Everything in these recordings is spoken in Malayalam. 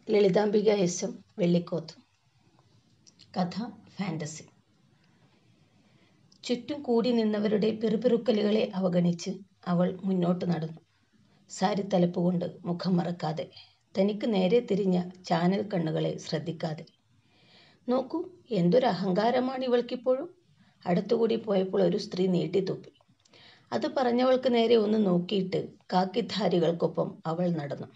ലളിതാംബിക എസ്.എം. വെള്ളിക്കോത്ത്. കഥ ഫാന്റസി. ചുറ്റും കൂടി നിന്നവരുടെ പിറുപിറുക്കലുകളെ അവഗണിച്ച് അവൾ മുന്നോട്ട് നടന്നു. സാരിത്തലപ്പുകൊണ്ട് മുഖം മറക്കാതെ, തനിക്ക് നേരെ തിരിഞ്ഞ ചാനൽ കണ്ണുകളെ ശ്രദ്ധിക്കാതെ. നോക്കൂ, എന്തൊരു അഹങ്കാരമാണ് ഇവൾക്കിപ്പോഴും. അടുത്തുകൂടി പോയപ്പോൾ ഒരു സ്ത്രീ നീട്ടിത്തുപ്പി. അത് പറഞ്ഞവൾക്ക് നേരെ ഒന്ന് നോക്കിയിട്ട് കാക്കിധാരികൾക്കൊപ്പം അവൾ നടന്നു.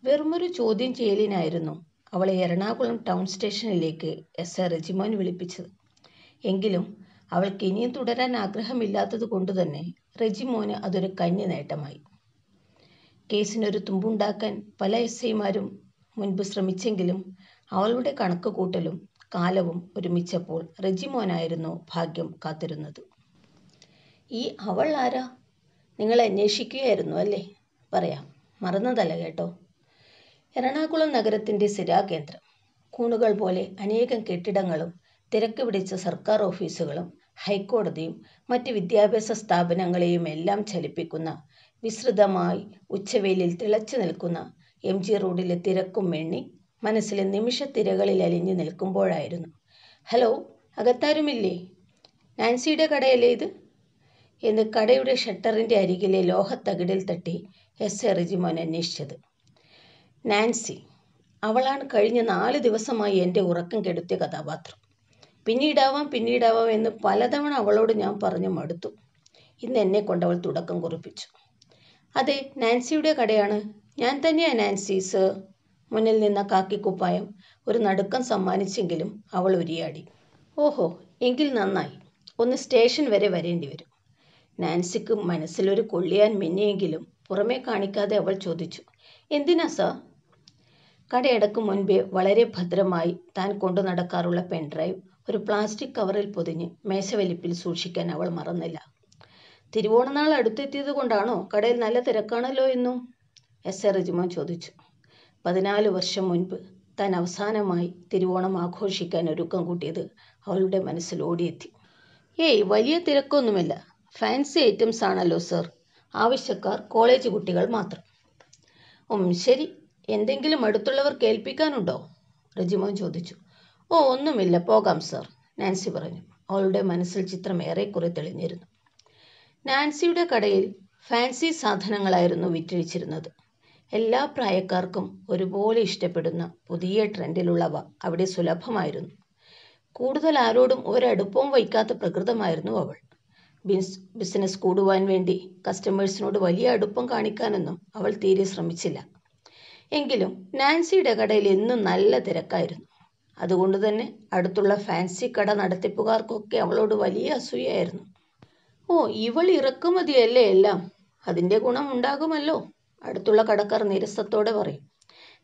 വെറുമൊരു ചോദ്യം ചെയ്യലിനായിരുന്നു അവളെ എറണാകുളം ടൗൺ സ്റ്റേഷനിലേക്ക് എസ്.ഐ. റെജിമോൻ വിളിപ്പിച്ചത്. എങ്കിലും അവൾക്ക് ഇനിയും തുടരാൻ ആഗ്രഹമില്ലാത്തത് കൊണ്ടുതന്നെ റെജിമോന് അതൊരു കന്നി നേട്ടമായി. കേസിനൊരു തുമ്പുണ്ടാക്കാൻ പല എസ്.ഐമാരും മുൻപ് ശ്രമിച്ചെങ്കിലും അവളുടെ കണക്കുകൂട്ടലും കാലവും ഒരുമിച്ചപ്പോൾ റെജിമോനായിരുന്നു ഭാഗ്യം കാത്തിരുന്നത്. ഈ അവൾ ആരാ? നിങ്ങൾ അന്വേഷിക്കുകയായിരുന്നു അല്ലേ? പറയാം, മറന്നതല്ല കേട്ടോ. എറണാകുളം നഗരത്തിൻ്റെ സിരാകേന്ദ്രം. കൂണുകൾ പോലെ അനേകം കെട്ടിടങ്ങളും തിരക്ക് പിടിച്ച സർക്കാർ ഓഫീസുകളും ഹൈക്കോടതിയും മറ്റ് വിദ്യാഭ്യാസ സ്ഥാപനങ്ങളെയും എല്ലാം ചലിപ്പിക്കുന്ന, വിസ്തൃതമായി ഉച്ചവെയിലിൽ തിളച്ചു നിൽക്കുന്ന എം.ജി. റോഡിലെ തിരക്കും എണ്ണി മനസ്സിലെ നിമിഷത്തിരകളിൽ അലിഞ്ഞു നിൽക്കുമ്പോഴായിരുന്നു, ഹലോ, അകത്താരുമില്ലേ? നാൻസിയുടെ കടയല്ലേ ഇത് എന്ന് കടയുടെ ഷട്ടറിൻ്റെ അരികിലെ ലോഹത്തകിടിൽ തട്ടി എസ്.ഐ. റെജിമോൻ അന്വേഷിച്ചത്. നാൻസി, അവളാണ് കഴിഞ്ഞ 4 ദിവസമായി എൻ്റെ ഉറക്കം കെടുത്തിയ കഥാപാത്രം. പിന്നീടാവാം എന്ന് പലതവണ അവളോട് ഞാൻ പറഞ്ഞു മടുത്തു. ഇന്ന് എന്നെ കൊണ്ടവൾ തുടക്കം കുറിപ്പിച്ചു. അതെ, നാൻസിയുടെ കടയാണ്. ഞാൻ തന്നെയാ നാൻസി സർ. മുന്നിൽ നിന്ന കാക്കിക്കുപ്പായം ഒരു നടുക്കം സമ്മാനിച്ചെങ്കിലും അവൾ ഉരിയാടി. ഓഹോ, എങ്കിൽ നന്നായി. ഒന്ന് സ്റ്റേഷൻ വരെ വരേണ്ടി വരും. നാൻസിക്ക് മനസ്സിലൊരു കൊള്ളിയാൻ മിന്നിയെങ്കിലും പുറമേ കാണിക്കാതെ അവൾ ചോദിച്ചു, എന്തിനാ സർ? കടയടക്കും മുൻപേ വളരെ ഭദ്രമായി താൻ കൊണ്ടു നടക്കാറുള്ള പെൻഡ്രൈവ് ഒരു പ്ലാസ്റ്റിക് കവറിൽ പൊതിഞ്ഞ് മേശവലിപ്പിൽ സൂക്ഷിക്കാൻ അവൾ മറന്നില്ല. തിരുവോണനാൾ അടുത്തെത്തിയത് കൊണ്ടാണോ കടയിൽ നല്ല തിരക്കാണല്ലോ എന്നും എസ്.ഐ. റെജിമോൻ ചോദിച്ചു. 14 വർഷം മുൻപ് താൻ അവസാനമായി തിരുവോണം ആഘോഷിക്കാൻ ഒരുക്കം കൂട്ടിയത് അവളുടെ മനസ്സിൽ ഓടിയെത്തി. ഏയ്, വലിയ തിരക്കൊന്നുമില്ല. ഫാൻസി ഐറ്റംസ് ആണല്ലോ സർ. ആവശ്യക്കാർ കോളേജ് കുട്ടികൾ മാത്രം. ശരി. എന്തെങ്കിലും അടുത്തുള്ളവർ കേൾപ്പിക്കാനുണ്ടോ? റെജിമോൻ ചോദിച്ചു. ഓ, ഒന്നുമില്ല, പോകാം സർ, നാൻസി പറഞ്ഞു. അവളുടെ മനസ്സിൽ ചിത്രം ഏറെക്കുറെ തെളിഞ്ഞിരുന്നു. നാൻസിയുടെ കടയിൽ ഫാൻസി സാധനങ്ങളായിരുന്നു വിറ്റഴിച്ചിരുന്നത്. എല്ലാ പ്രായക്കാർക്കും ഒരുപോലെ ഇഷ്ടപ്പെടുന്ന പുതിയ ട്രെൻഡിലുള്ളവ അവിടെ സുലഭമായിരുന്നു. കൂടുതൽ ആരോടും ഒരടുപ്പവും വയ്ക്കാത്ത പ്രകൃതമായിരുന്നു അവൾ. ബിസിനസ് കൂടുവാൻ വേണ്ടി കസ്റ്റമേഴ്സിനോട് വലിയ അടുപ്പം കാണിക്കാനൊന്നും അവൾ തീരെ ശ്രമിച്ചില്ല. എങ്കിലും നാൻസിയുടെ കടയിൽ എന്നും നല്ല തിരക്കായിരുന്നു. അതുകൊണ്ട് തന്നെ അടുത്തുള്ള ഫാൻസി കട നടത്തിപ്പുകാർക്കൊക്കെ അവളോട് വലിയ അസൂയായിരുന്നു. ഓ, ഇവൾ ഇറക്കുമതിയല്ലേ എല്ലാം, അതിൻ്റെ ഗുണം ഉണ്ടാകുമല്ലോ, അടുത്തുള്ള കടക്കാർ നിരസത്തോടെ പറയും.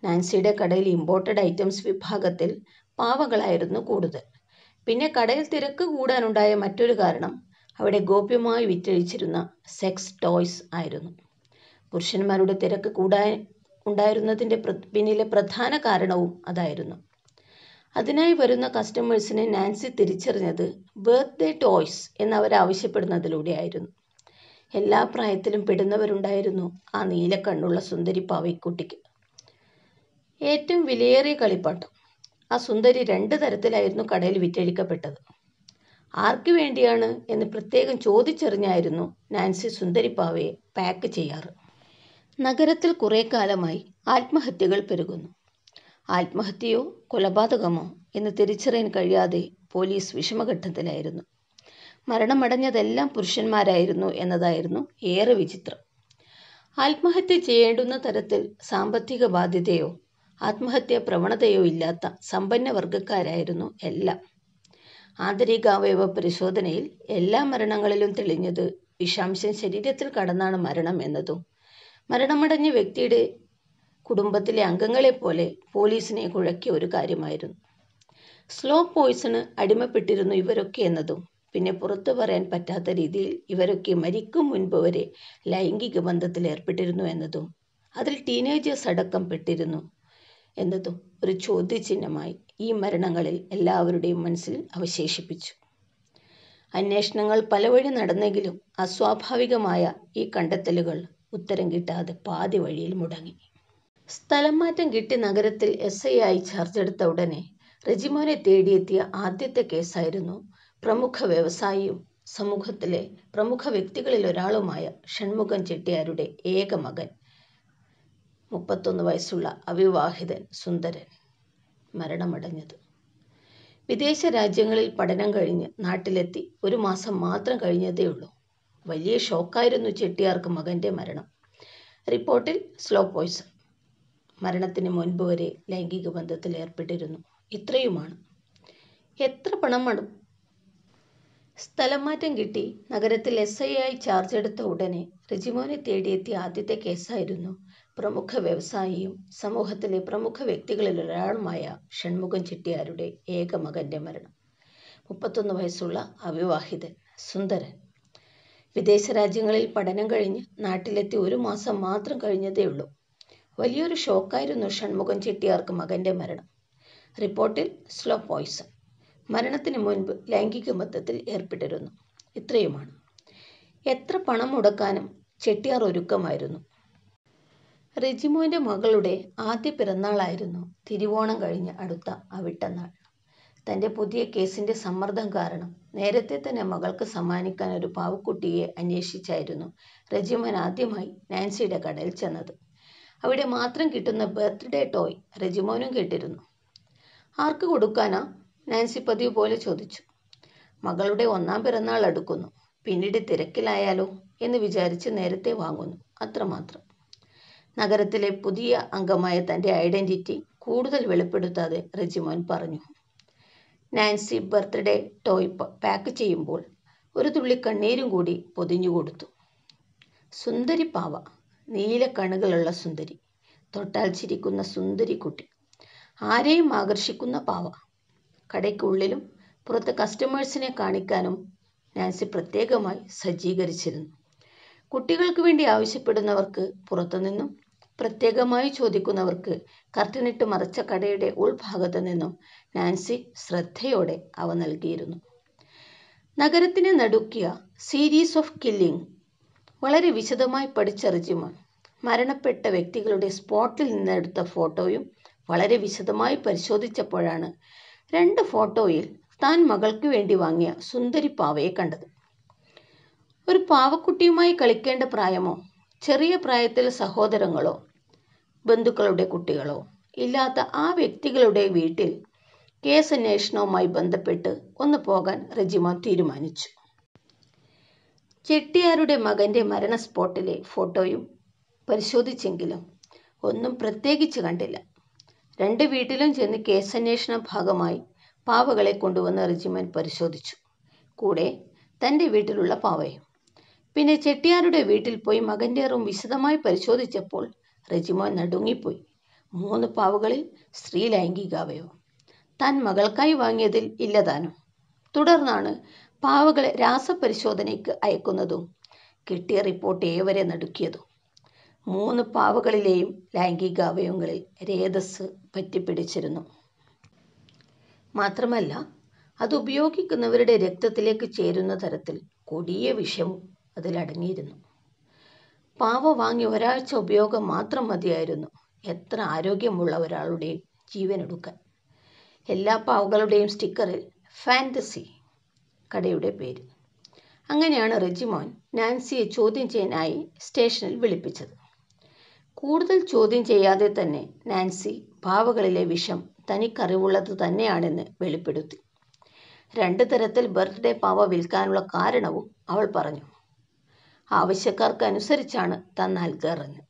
നാൻസിയുടെ കടയിൽ ഇമ്പോർട്ടഡ് ഐറ്റംസ് വിഭാഗത്തിൽ പാവകളായിരുന്നു കൂടുതൽ. പിന്നെ കടയിൽ തിരക്ക് കൂടാനുണ്ടായ മറ്റൊരു കാരണം അവിടെ ഗോപ്യമായി വിറ്റഴിച്ചിരുന്ന സെക്സ് ടോയ്സ് ആയിരുന്നു. പുരുഷന്മാരുടെ തിരക്ക് ഉണ്ടായിരുന്നതിൻ്റെ പിന്നിലെ പ്രധാന കാരണവും അതായിരുന്നു. അതിനായി വരുന്ന കസ്റ്റമേഴ്സിനെ നാൻസി തിരിച്ചറിഞ്ഞത് ബർത്ത്ഡേ ടോയ്സ് എന്നവരാവശ്യപ്പെടുന്നതിലൂടെയായിരുന്നു. എല്ലാ പ്രായത്തിലും പെടുന്നവരുണ്ടായിരുന്നു ആ നീലക്കണ്ണുള്ള സുന്ദരി പാവയ്ക്കുട്ടിക്ക്. ഏറ്റവും വിലയേറിയ കളിപ്പാട്ടം, ആ സുന്ദരി 2 തരത്തിലായിരുന്നു കടയിൽ വിറ്റഴിക്കപ്പെട്ടത്. ആർക്ക് വേണ്ടിയാണ് എന്ന് പ്രത്യേകം ചോദിച്ചറിഞ്ഞായിരുന്നു നാൻസി സുന്ദരിപ്പാവയെ പാക്ക് ചെയ്യാറ്. നഗരത്തിൽ കുറേ കാലമായി ആത്മഹത്യകൾ പെരുകുന്നു. ആത്മഹത്യയോ കൊലപാതകമോ എന്ന് തിരിച്ചറിയാൻ കഴിയാതെ പോലീസ് വിഷമഘട്ടത്തിലായിരുന്നു. മരണമടഞ്ഞതെല്ലാം പുരുഷന്മാരായിരുന്നു എന്നതായിരുന്നു ഏറെ വിചിത്രം. ആത്മഹത്യ ചെയ്യേണ്ടുന്ന തരത്തിൽ സാമ്പത്തിക ബാധ്യതയോ ആത്മഹത്യാ പ്രവണതയോ ഇല്ലാത്ത സമ്പന്ന വർഗക്കാരായിരുന്നു എല്ലാം. ആന്തരികാവയവ പരിശോധനയിൽ എല്ലാ മരണങ്ങളിലും തെളിഞ്ഞത് വിഷാംശം ശരീരത്തിൽ കടന്നാണ് മരണം എന്നതും മരണമടഞ്ഞ വ്യക്തിയുടെ കുടുംബത്തിലെ അംഗങ്ങളെപ്പോലെ പോലീസിനെ കുഴക്കിയ ഒരു കാര്യമായിരുന്നു. സ്ലോ പോയ്സണ് അടിമപ്പെട്ടിരുന്നു ഇവരൊക്കെ എന്നതും പിന്നെ പുറത്തു പറയാൻ പറ്റാത്ത രീതിയിൽ ഇവരൊക്കെ മരിക്കും മുൻപ് വരെ ലൈംഗിക ബന്ധത്തിൽ ഏർപ്പെട്ടിരുന്നു എന്നതും അതിൽ ടീനേജേഴ്സ് അടക്കം പെട്ടിരുന്നു എന്നതും ഒരു ചോദ്യചിഹ്നമായി ഈ മരണങ്ങളിൽ എല്ലാവരുടെയും മനസ്സിൽ അവശേഷിപ്പിച്ചു. അന്വേഷണങ്ങൾ പലവഴി നടന്നെങ്കിലും അസ്വാഭാവികമായ ഈ കണ്ടെത്തലുകൾ ഉത്തരം കിട്ടാതെ പാതി വഴിയിൽ മുടങ്ങി. സ്ഥലം മാറ്റം കിട്ടി നഗരത്തിൽ SI ആയി ചാർജ് എടുത്ത ഉടനെ റെജിമോനെ തേടിയെത്തിയ ആദ്യത്തെ കേസായിരുന്നു പ്രമുഖ വ്യവസായിയും സമൂഹത്തിലെ പ്രമുഖ വ്യക്തികളിൽ ഒരാളുമായ ഷൺമുഖം ചെട്ടിയാരുടെ ഏക മകൻ 31 വയസ്സുള്ള അവിവാഹിതൻ സുന്ദരൻ മരണമടഞ്ഞത്. വിദേശ രാജ്യങ്ങളിൽ പഠനം കഴിഞ്ഞ് നാട്ടിലെത്തി 1 മാസം മാത്രം കഴിഞ്ഞതേയുള്ളൂ. വലിയ ഷോക്കായിരുന്നു ചെട്ടിയാർക്ക് മകൻ്റെ മരണം. റിപ്പോർട്ടിൽ സ്ലോ പോയ്സൺ. മരണത്തിന് മുൻപ് വരെ ലൈംഗിക ബന്ധത്തിൽ ഏർപ്പെട്ടിരുന്നു. ഇത്രയുമാണ്. എത്ര പണം? സ്ഥലം മാറ്റം കിട്ടി നഗരത്തിൽ SI ആയി ചാർജ് എടുത്ത ഉടനെ റെജിമോനെ തേടിയെത്തിയ ആദ്യത്തെ കേസായിരുന്നു പ്രമുഖ വ്യവസായിയും സമൂഹത്തിലെ പ്രമുഖ വ്യക്തികളിൽ ഒരാളുമായ ഷൺമുഖം ചെട്ടിയാരുടെ ഏക മകൻ്റെ മരണം. 31 വയസ്സുള്ള അവിവാഹിതൻ സുന്ദരൻ. വിദേശ രാജ്യങ്ങളിൽ പഠനം കഴിഞ്ഞ് നാട്ടിലെത്തി 1 മാസം മാത്രം കഴിഞ്ഞതേയുള്ളൂ. വലിയൊരു ഷോക്കായിരുന്നു ഷൺമുഖം ചെട്ടിയാർക്ക് മകൻ്റെ മരണം. റിപ്പോർട്ടിൽ സ്ലോ പോയ്സൺ. മരണത്തിന് മുൻപ് ലൈംഗിക ബന്ധത്തിൽ ഏർപ്പെട്ടിരുന്നു. ഇത്രയുമാണ്. എത്ര പണം മുടക്കാനും ചെട്ടിയാർ ഒരുക്കമായിരുന്നു. റെജിമോൻ്റെ മകളുടെ ആദ്യ പിറന്നാളായിരുന്നു തിരുവോണം കഴിഞ്ഞ് അടുത്ത അവിട്ടനാൾ. തൻ്റെ പുതിയ കേസിൻ്റെ സമ്മർദ്ദം കാരണം നേരത്തെ തന്നെ മകൾക്ക് സമ്മാനിക്കാൻ ഒരു പാവക്കുട്ടിയെ അന്വേഷിച്ചായിരുന്നു റെജിമോൻ ആദ്യമായി നാൻസിയുടെ കടയിൽ ചെന്നത്. അവിടെ മാത്രം കിട്ടുന്ന ബർത്ത്ഡേ ടോയ് റെജിമോനും കേട്ടിരുന്നു. ആർക്ക് കൊടുക്കാനാ? നാൻസി പതിവ് പോലെ ചോദിച്ചു. മകളുടെ 1ാം പിറന്നാൾ അടുക്കുന്നു. പിന്നീട് തിരക്കിലായാലോ എന്ന് വിചാരിച്ച് നേരത്തെ വാങ്ങുന്നു, അത്രമാത്രം. നഗരത്തിലെ പുതിയ അംഗമായ തൻ്റെ ഐഡൻറ്റിറ്റി കൂടുതൽ വെളിപ്പെടുത്താതെ റെജിമോൻ പറഞ്ഞു. നാൻസി ബർത്ത്ഡേ ടോയ് പാക്ക് ചെയ്യുമ്പോൾ ഒരു തുള്ളി കണ്ണീരും കൂടി പൊതിഞ്ഞു കൊടുത്തു. സുന്ദരി പാവ, നീല കണ്ണുകളുള്ള സുന്ദരി, തൊട്ടാൽ ചിരിക്കുന്ന സുന്ദരി കുട്ടി, ആരെയും ആകർഷിക്കുന്ന പാവ. കടയ്ക്കുള്ളിലും പുറത്ത് കസ്റ്റമേഴ്സിനെ കാണിക്കാനും നാൻസി പ്രത്യേകമായി സജ്ജീകരിച്ചിരുന്നു. കുട്ടികൾക്ക് വേണ്ടി ആവശ്യപ്പെടുന്നവർക്ക് പുറത്തുനിന്നും, പ്രത്യേകമായി ചോദിക്കുന്നവർക്ക് കർട്ടനിട്ട് മറച്ച കടയുടെ ഉൾഭാഗത്തു നിന്നും നാൻസി ശ്രദ്ധയോടെ അവ നൽകിയിരുന്നു. നഗരത്തിനെ നടുക്കിയ സീരീസ് ഓഫ് കില്ലിംഗ് വളരെ വിശദമായി പഠിച്ച റെജിമോൻ മരണപ്പെട്ട വ്യക്തികളുടെ സ്പോട്ടിൽ നിന്നെടുത്ത ഫോട്ടോയും വളരെ വിശദമായി പരിശോധിച്ചപ്പോഴാണ് 2 ഫോട്ടോയിൽ താൻ മകൾക്ക് വേണ്ടി വാങ്ങിയ സുന്ദരി പാവയെ കണ്ടത്. ഒരു പാവക്കുട്ടിയുമായി കളിക്കേണ്ട പ്രായമോ ചെറിയ പ്രായത്തിൽ സഹോദരങ്ങളോ ബന്ധുക്കളുടെ കുട്ടികളോ ഇല്ലാത്ത ആ വ്യക്തികളുടെ വീട്ടിൽ കേസന്വേഷണവുമായി ബന്ധപ്പെട്ട് ഒന്ന് പോകാൻ റെജിമോൻ തീരുമാനിച്ചു. ചെട്ടിയാരുടെ മകൻ്റെ മരണ സ്പോട്ടിലെ ഫോട്ടോയും പരിശോധിച്ചെങ്കിലും ഒന്നും പ്രത്യേകിച്ച് കണ്ടില്ല. 2 വീട്ടിലും ചെന്ന് കേസന്വേഷണ ഭാഗമായി പാവകളെ കൊണ്ടുവന്ന് റെജിമോൻ പരിശോധിച്ചു. കൂടെ തൻ്റെ വീട്ടിലുള്ള പാവയും. പിന്നെ ചെട്ടിയാരുടെ വീട്ടിൽ പോയി മകൻ്റെ റൂം വിശദമായി പരിശോധിച്ചപ്പോൾ റെജിമോൻ നടുങ്ങിപ്പോയി. 3 പാവകളിൽ സ്ത്രീ ലൈംഗികാവയവം. താൻ മകൾക്കായി വാങ്ങിയതിൽ ഇല്ലതാനും. തുടർന്നാണ് പാവകളെ രാസപരിശോധനയ്ക്ക് അയക്കുന്നതും കിട്ടിയ റിപ്പോർട്ട് ഏവരെ നടുക്കിയതും. 3 പാവകളിലെയും ലൈംഗികാവയവങ്ങളിൽ രേതസ് പറ്റിപ്പിടിച്ചിരുന്നു. മാത്രമല്ല, അത് ഉപയോഗിക്കുന്നവരുടെ രക്തത്തിലേക്ക് ചേരുന്ന തരത്തിൽ കൊടിയ വിഷവും അതിലടങ്ങിയിരുന്നു. പാവ വാങ്ങി ഒരാഴ്ച ഉപയോഗം മാത്രം മതിയായിരുന്നു എത്ര ആരോഗ്യമുള്ള ഒരാളുടെയും ജീവനെടുക്കാൻ. എല്ലാ പാവകളുടെയും സ്റ്റിക്കറിൽ ഫാൻറ്റസി കടയുടെ പേര്. അങ്ങനെയാണ് റെജിമോൻ നാൻസിയെ ചോദ്യം ചെയ്യാനായി സ്റ്റേഷനിൽ വിളിപ്പിച്ചത്. കൂടുതൽ ചോദ്യം ചെയ്യാതെ തന്നെ നാൻസി പാവകളിലെ വിഷം തനിക്കറിവുള്ളത് തന്നെയാണെന്ന് വെളിപ്പെടുത്തി. 2 തരത്തിൽ ബർത്ത്ഡേ പാവ വിൽക്കാനുള്ള കാരണവും അവൾ പറഞ്ഞു. ആവശ്യക്കാർക്ക് അനുസരിച്ചാണ് താൻ നൽകാറെന്ന്.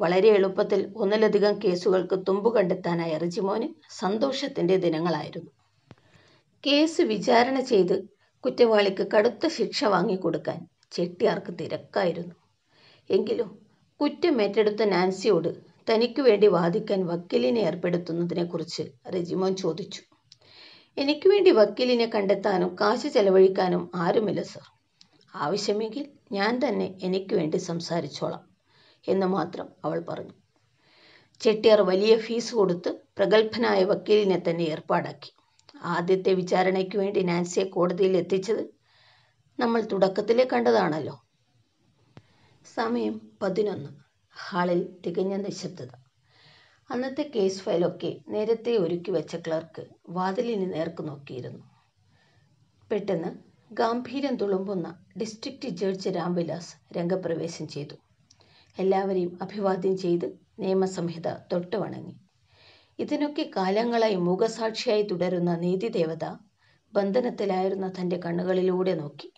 വളരെ എളുപ്പത്തിൽ 1ലധികം കേസുകൾക്ക് തുമ്പ് കണ്ടെത്താനായ റെജിമോന് സന്തോഷത്തിൻ്റെ ദിനങ്ങളായിരുന്നു. കേസ് വിചാരണ ചെയ്ത് കുറ്റവാളിക്ക് കടുത്ത ശിക്ഷ വാങ്ങിക്കൊടുക്കാൻ ചെട്ടിയാർക്ക് തിരക്കായിരുന്നു. എങ്കിലും കുറ്റമേറ്റെടുത്ത നാൻസിയോട് തനിക്ക് വേണ്ടി വാദിക്കാൻ വക്കീലിനെ ഏർപ്പെടുത്തുന്നതിനെക്കുറിച്ച് റെജിമോൻ ചോദിച്ചു. എനിക്ക് വേണ്ടി വക്കീലിനെ കണ്ടെത്താനും കാശ് ചെലവഴിക്കാനും ആരുമില്ല സർ. ആവശ്യമെങ്കിൽ ഞാൻ തന്നെ എനിക്ക് വേണ്ടി സംസാരിച്ചോളാം എന്ന് മാത്രം അവൾ പറഞ്ഞു. ചെട്ടിയാർ വലിയ ഫീസ് കൊടുത്ത് പ്രഗത്ഭനായ വക്കീലിനെ തന്നെ ഏർപ്പാടാക്കി. ആദ്യത്തെ വിചാരണയ്ക്ക് വേണ്ടി നാൻസിയെ കോടതിയിൽ എത്തിച്ചത് നമ്മൾ തുടക്കത്തിലേ കണ്ടതാണല്ലോ. സമയം 11. ഹാളിൽ തികഞ്ഞ നിശബ്ദത. അന്നത്തെ കേസ് ഫയലൊക്കെ നേരത്തെ ഒരുക്കി വെച്ച ക്ലർക്ക് വാതിലിന് നേർക്ക് നോക്കിയിരുന്നു. പെട്ടെന്ന് ഗാംഭീര്യം തുളുമ്പുന്ന ഡിസ്ട്രിക്റ്റ് ജഡ്ജ് രാംവിലാസ് രംഗപ്രവേശം ചെയ്തു. എല്ലാവരെയും അഭിവാദ്യം ചെയ്ത് നിയമസംഹിത തൊട്ട് വണങ്ങി. ഇതിനൊക്കെ കാലങ്ങളായി മൂകസാക്ഷിയായി തുടരുന്ന നീതിദേവത ബന്ധനത്തിലായിരുന്ന തൻ്റെ കണ്ണുകളിലൂടെ നോക്കി.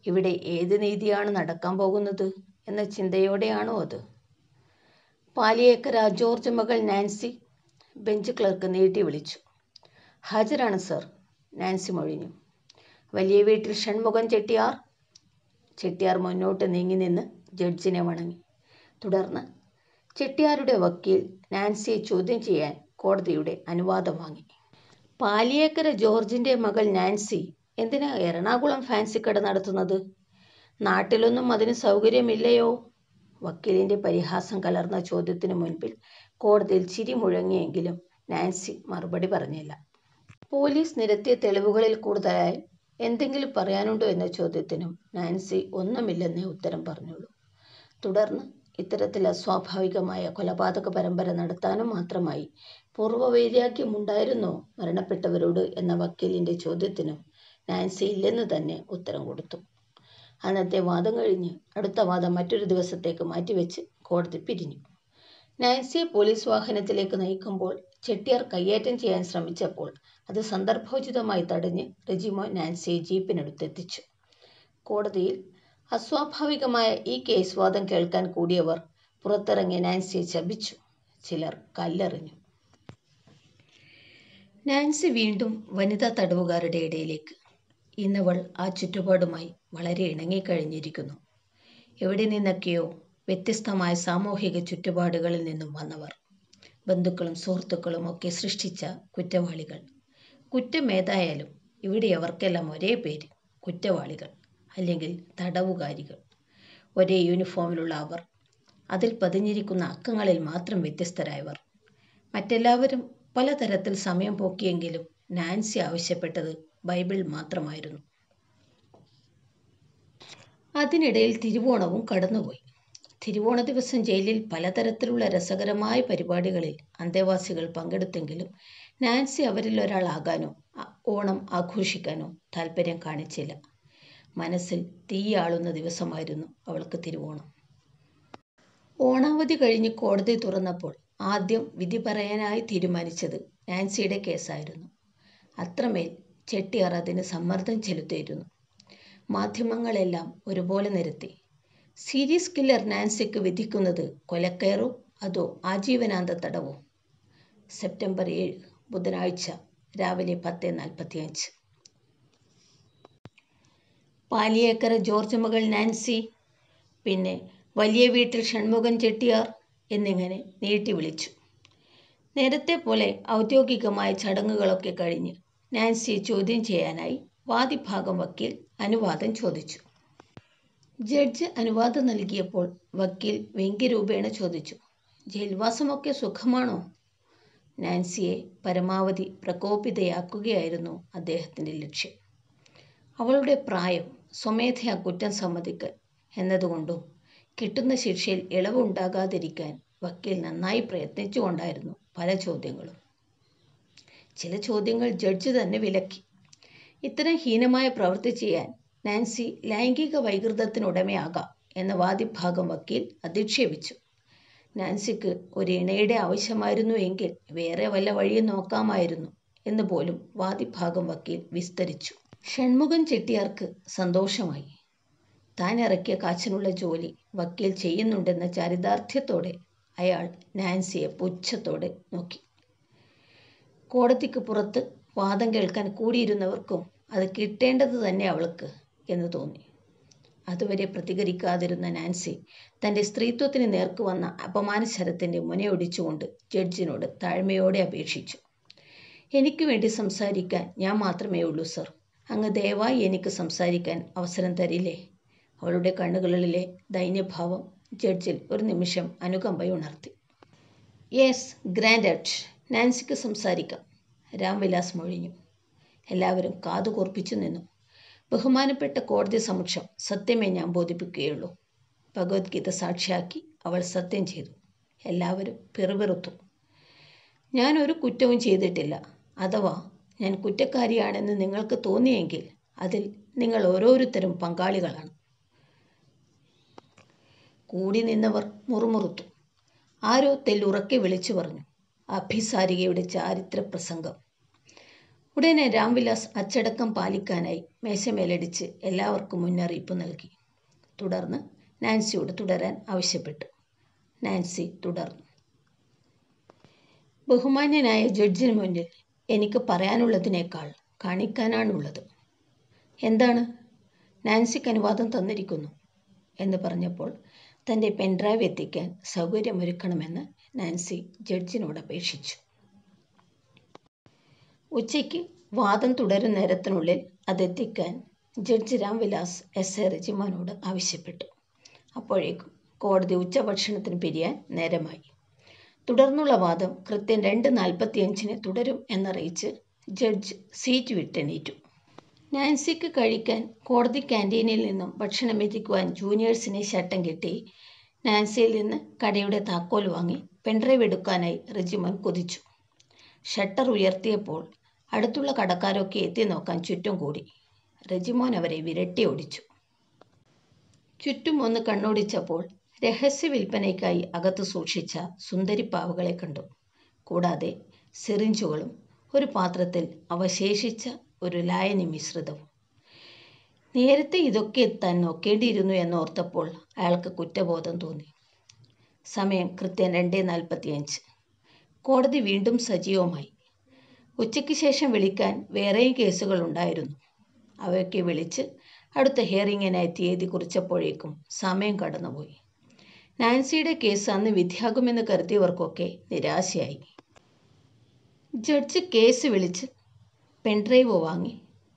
ഇവിടെ ഏത് നീതിയാണ് നടക്കാൻ പോകുന്നത് എന്ന ചിന്തയോടെയാണോ അത്? പാലിയേക്കര ജോർജ് മകൾ നാൻസി ബെഞ്ച് ക്ലർക്ക് നീട്ടി വിളിച്ചു. ഹാജരാണ് സർ, നാൻസി മൊഴിഞ്ഞു. വലിയ വീട്ടിൽ ഷൺമുഖൻ ചെട്ടിയാർ. ചെട്ടിയാർ മുന്നോട്ട് നീങ്ങി നിന്ന് ജഡ്ജിനെ വണങ്ങി. തുടർന്ന് ചെട്ടിയാരുടെ വക്കീൽ നാൻസിയെ ചോദ്യം ചെയ്യാൻ കോടതിയുടെ അനുവാദം വാങ്ങി. പാലിയേക്കര ജോർജിൻ്റെ മകൾ നാൻസി എന്തിനാ എറണാകുളം ഫാൻസി കട നടത്തുന്നത്? നാട്ടിലൊന്നും അതിന് സൗകര്യമില്ലയോ? വക്കീലിൻ്റെ പരിഹാസം കലർന്ന ചോദ്യത്തിന് മുൻപിൽ കോടതിയിൽ ചിരി മുഴങ്ങിയെങ്കിലും നാൻസി മറുപടി പറഞ്ഞില്ല. പോലീസ് നിരത്തിയ തെളിവുകളിൽ കൂടുതലായി എന്തെങ്കിലും പറയാനുണ്ടോ എന്ന ചോദ്യത്തിനും നാൻസി ഒന്നുമില്ലെന്നേ ഉത്തരം പറഞ്ഞുള്ളൂ. തുടർന്ന് ഇത്തരത്തിൽ അസ്വാഭാവികമായ കൊലപാതക പരമ്പര നടത്താനും മാത്രമായി പൂർവ്വവൈരാഗ്യമുണ്ടായിരുന്നോ മരണപ്പെട്ടവരോട് എന്ന വക്കീലിൻ്റെ ചോദ്യത്തിനും നാൻസി ഇല്ലെന്ന് തന്നെ ഉത്തരം കൊടുത്തു. അന്നത്തെ വാദം കഴിഞ്ഞ് അടുത്ത വാദം മറ്റൊരു ദിവസത്തേക്ക് മാറ്റിവെച്ച് കോടതി പിരിഞ്ഞു. നാൻസിയെ പോലീസ് വാഹനത്തിലേക്ക് നയിക്കുമ്പോൾ ചെട്ടിയാർ കയ്യേറ്റം ചെയ്യാൻ ശ്രമിച്ചപ്പോൾ അത് സന്ദർഭോചിതമായി തടഞ്ഞ് റെജിമോ നാൻസിയെ ജീപ്പിനടുത്തെത്തിച്ചു. കോടതിയിൽ അസ്വാഭാവികമായ ഈ കേസ് വാദം കേൾക്കാൻ കൂടിയവർ പുറത്തിറങ്ങിയ നാൻസിയെ ശപിച്ചു. ചിലർ കല്ലെറിഞ്ഞു. നാൻസി വീണ്ടും വനിതാ തടവുകാരുടെ ഇടയിലേക്ക്. ഇന്നവൾ ആ ചുറ്റുപാടുമായി വളരെ ഇണങ്ങിക്കഴിഞ്ഞിരിക്കുന്നു. എവിടെ നിന്നൊക്കെയോ വ്യത്യസ്തമായ സാമൂഹിക ചുറ്റുപാടുകളിൽ നിന്നും വന്നവർ, ബന്ധുക്കളും സുഹൃത്തുക്കളും ഒക്കെ സൃഷ്ടിച്ച കുറ്റവാളികൾ. കുറ്റമേതായാലും ഇവിടെ അവർക്കെല്ലാം ഒരേ പേര്, കുറ്റവാളികൾ അല്ലെങ്കിൽ തടവുകാരികൾ. ഒരേ യൂണിഫോമിലുള്ള അവർ, അതിൽ പതിഞ്ഞിരിക്കുന്ന അക്കങ്ങളിൽ മാത്രം വ്യത്യസ്തരായവർ. മറ്റെല്ലാവരും പലതരത്തിൽ സമയം പോക്കിയെങ്കിലും നാൻസി ആവശ്യപ്പെട്ടത് ബൈബിൾ മാത്രമായിരുന്നു. അതിനിടയിൽ തിരുവോണവും കടന്നുപോയി. തിരുവോണ ദിവസം ജയിലിൽ പലതരത്തിലുള്ള രസകരമായ പരിപാടികളിൽ അന്തേവാസികൾ പങ്കെടുത്തെങ്കിലും നാൻസി അവരിൽ ഒരാളാകാനോ ഓണം ആഘോഷിക്കാനോ താല്പര്യം കാണിച്ചില്ല. മനസ്സിൽ തീയാളുന്ന ദിവസമായിരുന്നു അവൾക്ക് തിരുവോണം. ഓണാവധി കഴിഞ്ഞ് കോടതി തുറന്നപ്പോൾ ആദ്യം വിധി പറയാനായി തീരുമാനിച്ചത് നാൻസിയുടെ കേസായിരുന്നു. അത്രമേൽ ചെട്ടിയാർ അതിന് സമ്മർദ്ദം ചെലുത്തിയിരുന്നു. മാധ്യമങ്ങളെല്ലാം ഒരുപോലെ നിരത്തി. സീരീസ് കില്ലർ നാൻസിക്ക് വിധിക്കുന്നത് കൊലക്കയറോ അതോ ആജീവനാന്ത തടവോ? സെപ്റ്റംബർ 7 ബുധനാഴ്ച രാവിലെ 10:45. പാലിയേക്കര ജോർജ് മകൾ നാൻസി, പിന്നെ വലിയ വീട്ടിൽ ഷൺമുഖൻ ചെട്ടിയാർ എന്നിങ്ങനെ നീട്ടി വിളിച്ചു. നേരത്തെ പോലെ ഔദ്യോഗികമായ ചടങ്ങുകളൊക്കെ കഴിഞ്ഞ് നാൻസിയെ ചോദ്യം ചെയ്യാനായി വാദിഭാഗം വക്കീൽ അനുവാദം ചോദിച്ചു. ജഡ്ജ് അനുവാദം നൽകിയപ്പോൾ വക്കീൽ വ്യംഗ്യരൂപേണ ചോദിച്ചു, ജയിൽവാസമൊക്കെ സുഖമാണോ? നാൻസിയെ പരമാവധി പ്രകോപിതയാക്കുകയായിരുന്നു അദ്ദേഹത്തിൻ്റെ ലക്ഷ്യം. അവളുടെ പ്രായം, സ്വമേധയാ കുറ്റം സമ്മതിക്കൽ എന്നതുകൊണ്ടും കിട്ടുന്ന ശിക്ഷയിൽ ഇളവുണ്ടാകാതിരിക്കാൻ വക്കീൽ നന്നായി പ്രയത്നിച്ചുകൊണ്ടായിരുന്നു പല ചോദ്യങ്ങളും. ചില ചോദ്യങ്ങൾ ജഡ്ജ് തന്നെ വിലക്കി. ഇത്തരം ഹീനമായ പ്രവൃത്തി ചെയ്യാൻ നാൻസി ലൈംഗിക വൈകൃതത്തിനുടമയാകാം എന്ന വാദിഭാഗം വക്കീൽ അധിക്ഷേപിച്ചു. നാൻസിക്ക് ഒരു ഇണയുടെ ആവശ്യമായിരുന്നു എങ്കിൽ വേറെ വല്ല വഴിയും നോക്കാമായിരുന്നു എന്ന് പോലും വാദിഭാഗം വക്കീൽ വിസ്തരിച്ചു. ഷൺമുഖൻ ചെട്ടിയാർക്ക് സന്തോഷമായി. താൻ ഇറക്കിയ കാശിനുള്ള ജോലി വക്കീൽ ചെയ്യുന്നുണ്ടെന്ന ചാരിതാർത്ഥ്യത്തോടെ അയാൾ നാൻസിയെ പുച്ഛത്തോടെ നോക്കി. കോടതിക്ക് പുറത്ത് വാദം കേൾക്കാൻ കൂടിയിരുന്നവർക്കും അത് കിട്ടേണ്ടത് തന്നെ അവൾക്ക് എന്ന് തോന്നി. അതുവരെ പ്രതികരിക്കാതിരുന്ന നാൻസി തൻ്റെ സ്ത്രീത്വത്തിന് നേർക്ക് വന്ന അപമാനശരത്തിൻ്റെ മുനയൊടിച്ചുകൊണ്ട് ജഡ്ജിനോട് താഴ്മയോടെ അപേക്ഷിച്ചു. എനിക്ക് വേണ്ടി സംസാരിക്കാൻ ഞാൻ മാത്രമേ ഉള്ളൂ സർ. അങ്ങ് ദയവായി എനിക്ക് സംസാരിക്കാൻ അവസരം തരില്ലേ? അവളുടെ കണ്ണുകളിലെ ദൈന്യഭാവം ജഡ്ജിൽ ഒരു നിമിഷം അനുകമ്പയുണർത്തി. Yes, granted. നാൻസിക്ക് സംസാരിക്കാം, രാംവിലാസ് മൊഴിഞ്ഞു. എല്ലാവരും കാതുകൂർപ്പിച്ചു നിന്നു. ബഹുമാനപ്പെട്ട കോടതി സമക്ഷം സത്യമേ ഞാൻ ബോധിപ്പിക്കുകയുള്ളൂ. ഭഗവത്ഗീത സാക്ഷിയാക്കി അവൾ സത്യം ചെയ്തു. എല്ലാവരും പിറുപിറുത്തു. ഞാൻ ഒരു കുറ്റവും ചെയ്തിട്ടില്ല. അഥവാ ഞാൻ കുറ്റക്കാരിയാണെന്ന് നിങ്ങൾക്ക് തോന്നിയെങ്കിൽ അതിൽ നിങ്ങൾ ഓരോരുത്തരും പങ്കാളികളാണ്. കൂടി നിന്നവർ മുറുമുറുത്തു. ആരോ തെല്ലുറക്കെ വിളിച്ചു പറഞ്ഞു, അഭിസാരികയുടെ ചാരിത്ര പ്രസംഗം. ഉടനെ രാംവിലാസ് അച്ചടക്കം പാലിക്കാനായി മേശമേലടിച്ച് എല്ലാവർക്കും മുന്നറിയിപ്പ് നൽകി. തുടർന്ന് നാൻസിയോട് തുടരാൻ ആവശ്യപ്പെട്ടു. നാൻസി തുടർന്നു. ബഹുമാന്യനായ ജഡ്ജിന് മുന്നിൽ എനിക്ക് പറയാനുള്ളതിനേക്കാൾ കാണിക്കാനാണുള്ളത്. എന്താണ്? നാൻസിക്ക് അനുവാദം തന്നിരിക്കുന്നു എന്ന് പറഞ്ഞപ്പോൾ തൻ്റെ പെൻഡ്രൈവ് എത്തിക്കാൻ സൗകര്യമൊരുക്കണമെന്ന് നാൻസി ജഡ്ജിനോട് അപേക്ഷിച്ചു. ഉച്ചയ്ക്ക് വാദം തുടരും നേരത്തിനുള്ളിൽ അതെത്തിക്കാൻ ജഡ്ജി രാംവിലാസ് എസ് എ റെജിമോനോട് ആവശ്യപ്പെട്ടു. അപ്പോഴേക്കും കോടതി ഉച്ചഭക്ഷണത്തിന് പിരിയാൻ നേരമായി. തുടർന്നുള്ള വാദം കൃത്യം 2:45 തുടരും എന്നറിയിച്ച് ജഡ്ജ് സീറ്റ് വിട്ടെണീറ്റു. നാൻസിക്ക് കഴിക്കാൻ കോടതി ക്യാൻറ്റീനിൽ നിന്നും ഭക്ഷണം എത്തിക്കുവാൻ ജൂനിയേഴ്സിനെ ശട്ടം കെട്ടി നാൻസിയിൽ നിന്ന് കടയുടെ താക്കോൽ വാങ്ങി പെൻഡ്രൈവ് എടുക്കാനായി റെജിമോൻ കുതിച്ചു. ഷട്ടർ ഉയർത്തിയപ്പോൾ അടുത്തുള്ള കടക്കാരൊക്കെ എത്തി നോക്കാൻ ചുറ്റും കൂടി. റെജിമോൻ അവരെ വിരട്ടി ഓടിച്ചു. ചുറ്റും ഒന്ന് കണ്ണോടിച്ചപ്പോൾ രഹസ്യ വിൽപ്പനയ്ക്കായി അകത്ത് സൂക്ഷിച്ച സുന്ദരിപ്പാവകളെ കണ്ടു. കൂടാതെ സിറിഞ്ചുകളും ഒരു പാത്രത്തിൽ അവശേഷിച്ച ഒരു ലായനി മിശ്രിതവും. നേരത്തെ ഇതൊക്കെ താൻ നോക്കേണ്ടിയിരുന്നു എന്നോർത്തപ്പോൾ അയാൾക്ക് കുറ്റബോധം തോന്നി. സമയം കൃത്യം 2:45. കോടതി വീണ്ടും സജീവമായി. ഉച്ചയ്ക്ക് ശേഷം വിളിക്കാൻ വേറെയും കേസുകൾ ഉണ്ടായിരുന്നു. അവയൊക്കെ വിളിച്ച് അടുത്ത ഹിയറിങ്ങിനായി തീയതി കുറിച്ചപ്പോഴേക്കും സമയം കടന്നുപോയി. നാൻസിയുടെ കേസ് അന്ന് വിധിയാകുമെന്ന് കരുതിയവർക്കൊക്കെ നിരാശയായി. ജഡ്ജ് കേസ് വിളിച്ച് പെൻഡ്രൈവ് വാങ്ങി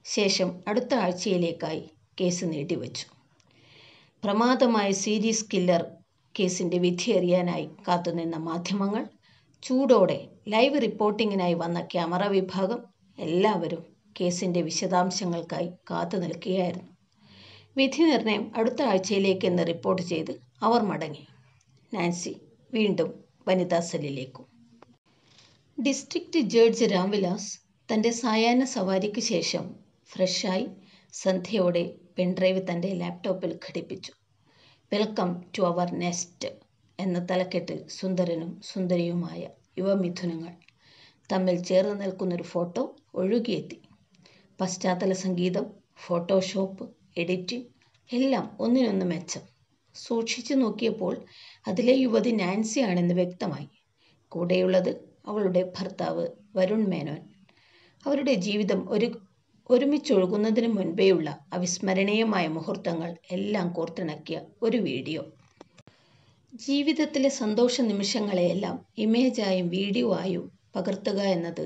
ശേഷം അടുത്ത ആഴ്ചയിലേക്കായി കേസ് നീട്ടിവെച്ചു. പ്രമാദമായ സീരീസ് കില്ലർ കേസിൻ്റെ വിധിയറിയാനായി കാത്തുനിന്ന മാധ്യമങ്ങൾ, ചൂടോടെ ലൈവ് റിപ്പോർട്ടിങ്ങിനായി വന്ന ക്യാമറ വിഭാഗം എല്ലാവരും കേസിൻ്റെ വിശദാംശങ്ങൾക്കായി കാത്തു നിൽക്കുകയായിരുന്നു. വിധി നിർണയം അടുത്ത ആഴ്ചയിലേക്കെന്ന് റിപ്പോർട്ട് ചെയ്ത് അവർ മടങ്ങി. നാൻസി വീണ്ടും വനിതാ സെല്ലിലേക്കും. ഡിസ്ട്രിക്റ്റ് ജഡ്ജ് രാംവിലാസ് തൻ്റെ സായാഹ്ന സവാരിക്ക് ശേഷം ഫ്രഷായി സന്ധ്യയോടെ പെൻഡ്രൈവ് തൻ്റെ ലാപ്ടോപ്പിൽ ഘടിപ്പിച്ചു. വെൽക്കം ടു അവർ നെസ്റ്റ് എന്ന തലക്കെട്ടിൽ സുന്ദരനും സുന്ദരിയുമായ യുവമിഥുനങ്ങൾ തമ്മിൽ ചേർന്ന് നിൽക്കുന്നൊരു ഫോട്ടോ ഒഴുകിയെത്തി. പശ്ചാത്തല സംഗീതം, ഫോട്ടോഷോപ്പ്, എഡിറ്റിംഗ് എല്ലാം ഒന്നിനൊന്ന് മെച്ചം. സൂക്ഷിച്ചു നോക്കിയപ്പോൾ അതിലെ യുവതി നാൻസിയാണെന്ന് വ്യക്തമായി. കൂടെയുള്ളത് അവളുടെ ഭർത്താവ് വരുൺ മേനോൻ. അവരുടെ ജീവിതം ഒരുമിച്ചൊഴുകുന്നതിന് മുൻപേയുള്ള അവിസ്മരണീയമായ മുഹൂർത്തങ്ങൾ എല്ലാം കോർത്തിണക്കിയ ഒരു വീഡിയോ. ജീവിതത്തിലെ സന്തോഷ നിമിഷങ്ങളെയെല്ലാം ഇമേജായും വീഡിയോ ആയും പകർത്തുക എന്നത്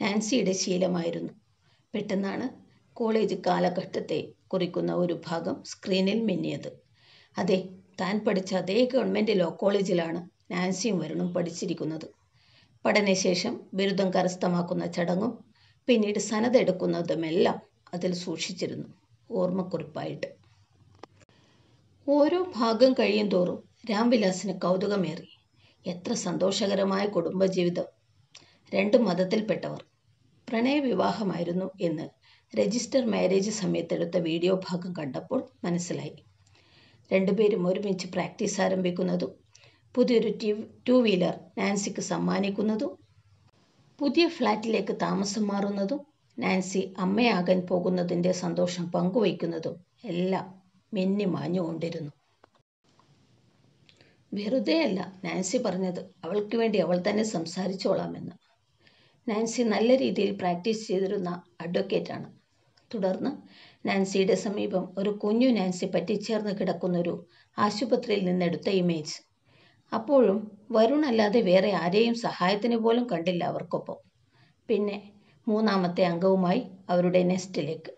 നാൻസിയുടെ ശീലമായിരുന്നു. പെട്ടെന്നാണ് കോളേജ് കാലഘട്ടത്തെ കുറിക്കുന്ന ഒരു ഭാഗം സ്ക്രീനിൽ മിന്നിയത്. അതെ, താൻ പഠിച്ച അതേ ഗവൺമെൻറ് ലോ കോളേജിലാണ് നാൻസിയും വരുണും പഠിച്ചിരിക്കുന്നത്. പഠനശേഷം ബിരുദം കരസ്ഥമാക്കുന്ന ചടങ്ങും പിന്നീട് സനത് എടുക്കുന്നതുമെല്ലാം അതിൽ സൂക്ഷിച്ചിരുന്നു, ഓർമ്മക്കുറിപ്പായിട്ട്. ഓരോ ഭാഗം കഴിയും തോറും രാംവിലാസിന് കൗതുകമേറി. എത്ര സന്തോഷകരമായ കുടുംബജീവിതം. 2 മതത്തിൽപ്പെട്ടവർ, പ്രണയവിവാഹമായിരുന്നു എന്ന് രജിസ്റ്റർ മാരേജ് സമയത്തെടുത്ത വീഡിയോ ഭാഗം കണ്ടപ്പോൾ മനസ്സിലായി. 2 പേരും ഒരുമിച്ച് പ്രാക്ടീസ് ആരംഭിക്കുന്നതും പുതിയൊരു 2 വീലർ നാൻസിക്ക് സമ്മാനിക്കുന്നതും പുതിയ ഫ്ലാറ്റിലേക്ക് താമസം മാറുന്നതും നാൻസി അമ്മയാകാൻ പോകുന്നതിൻ്റെ സന്തോഷം പങ്കുവയ്ക്കുന്നതും എല്ലാം മിന്നി മാഞ്ഞുകൊണ്ടിരുന്നു. വെറുതെയല്ല നാൻസി പറഞ്ഞത് അവൾക്ക് വേണ്ടി അവൾ തന്നെ സംസാരിച്ചോളാമെന്ന്. നാൻസി നല്ല രീതിയിൽ പ്രാക്ടീസ് ചെയ്തിരുന്ന അഡ്വക്കേറ്റാണ്. തുടർന്ന് നാൻസിയുടെ സമീപം ഒരു കുഞ്ഞു നാൻസി പറ്റിച്ചേർന്ന് കിടക്കുന്നൊരു ആശുപത്രിയിൽ നിന്നെടുത്ത ഇമേജ്. അപ്പോഴും വരുൺ അല്ലാതെ വേറെ ആരെയും സഹായത്തിന് പോലും കണ്ടില്ല അവർക്കൊപ്പം. പിന്നെ 3ാമത്തെ അംഗവുമായി അവരുടെ നെസ്റ്റിലേക്ക്.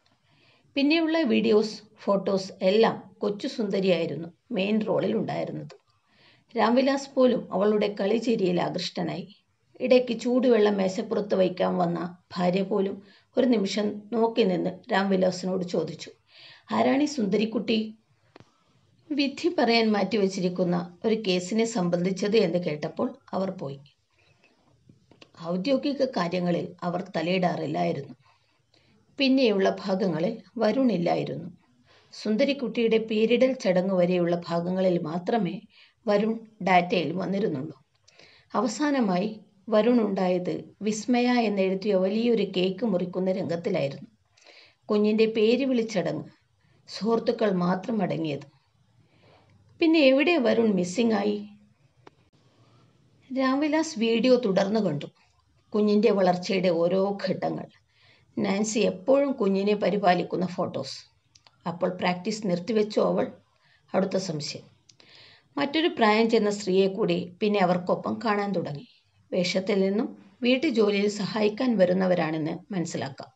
പിന്നെയുള്ള വീഡിയോസ്, ഫോട്ടോസ് എല്ലാം കൊച്ചു സുന്ദരിയായിരുന്നു മെയിൻ റോളിൽ ഉണ്ടായിരുന്നത്. രാംവിലാസ് പോലും അവളുടെ കളിചിരിയിൽ ആകൃഷ്ടനായി. ഇടയ്ക്ക് ചൂടുവെള്ളം മേശപ്പുറത്ത് വയ്ക്കാൻ വന്ന ഭാര്യ പോലും ഒരു നിമിഷം നോക്കി നിന്ന് രാംവിലാസിനോട് ചോദിച്ചു, ആരാണീ സുന്ദരിക്കുട്ടി? വിധി പറയാൻ മാറ്റിവെച്ചിരിക്കുന്ന ഒരു കേസിനെ സംബന്ധിച്ചത് എന്ന് കേട്ടപ്പോൾ അവർ പോയി. ഔദ്യോഗിക കാര്യങ്ങളിൽ അവർ തലയിടാറില്ലായിരുന്നു. പിന്നെയുള്ള ഭാഗങ്ങളിൽ വരുണില്ലായിരുന്നു. സുന്ദരിക്കുട്ടിയുടെ പേരിടൽ ചടങ്ങ് വരെയുള്ള ഭാഗങ്ങളിൽ മാത്രമേ വരുൺ ഡാറ്റയിൽ വന്നിരുന്നുള്ളൂ. അവസാനമായി വരുൺ ഉണ്ടായത് വിസ്മയ എന്നെഴുതിയ വലിയൊരു കേക്ക് മുറിക്കുന്ന രംഗത്തിലായിരുന്നു. കുഞ്ഞിൻ്റെ പേര് വിളിച്ചടങ്ങ്, സുഹൃത്തുക്കൾ മാത്രം അടങ്ങിയത്. പിന്നെ എവിടെ വരുൺ മിസ്സിംഗ് ആയി? രാംവിലാസ് വീഡിയോ തുടർന്നു കണ്ടു. കുഞ്ഞിൻ്റെ വളർച്ചയുടെ ഓരോ ഘട്ടങ്ങൾ. നാൻസി എപ്പോഴും കുഞ്ഞിനെ പരിപാലിക്കുന്ന ഫോട്ടോസ്. അപ്പോൾ പ്രാക്ടീസ് നിർത്തിവെച്ചോ അവൾ? അടുത്ത സംശയം. മറ്റൊരു പ്രായം ചെന്ന സ്ത്രീയെ കൂടി പിന്നെ അവർക്കൊപ്പം കാണാൻ തുടങ്ങി. വേഷത്തിൽ നിന്നും വീട്ടുജോലിയിൽ സഹായിക്കാൻ വരുന്നവരാണെന്ന് മനസ്സിലാക്കാം.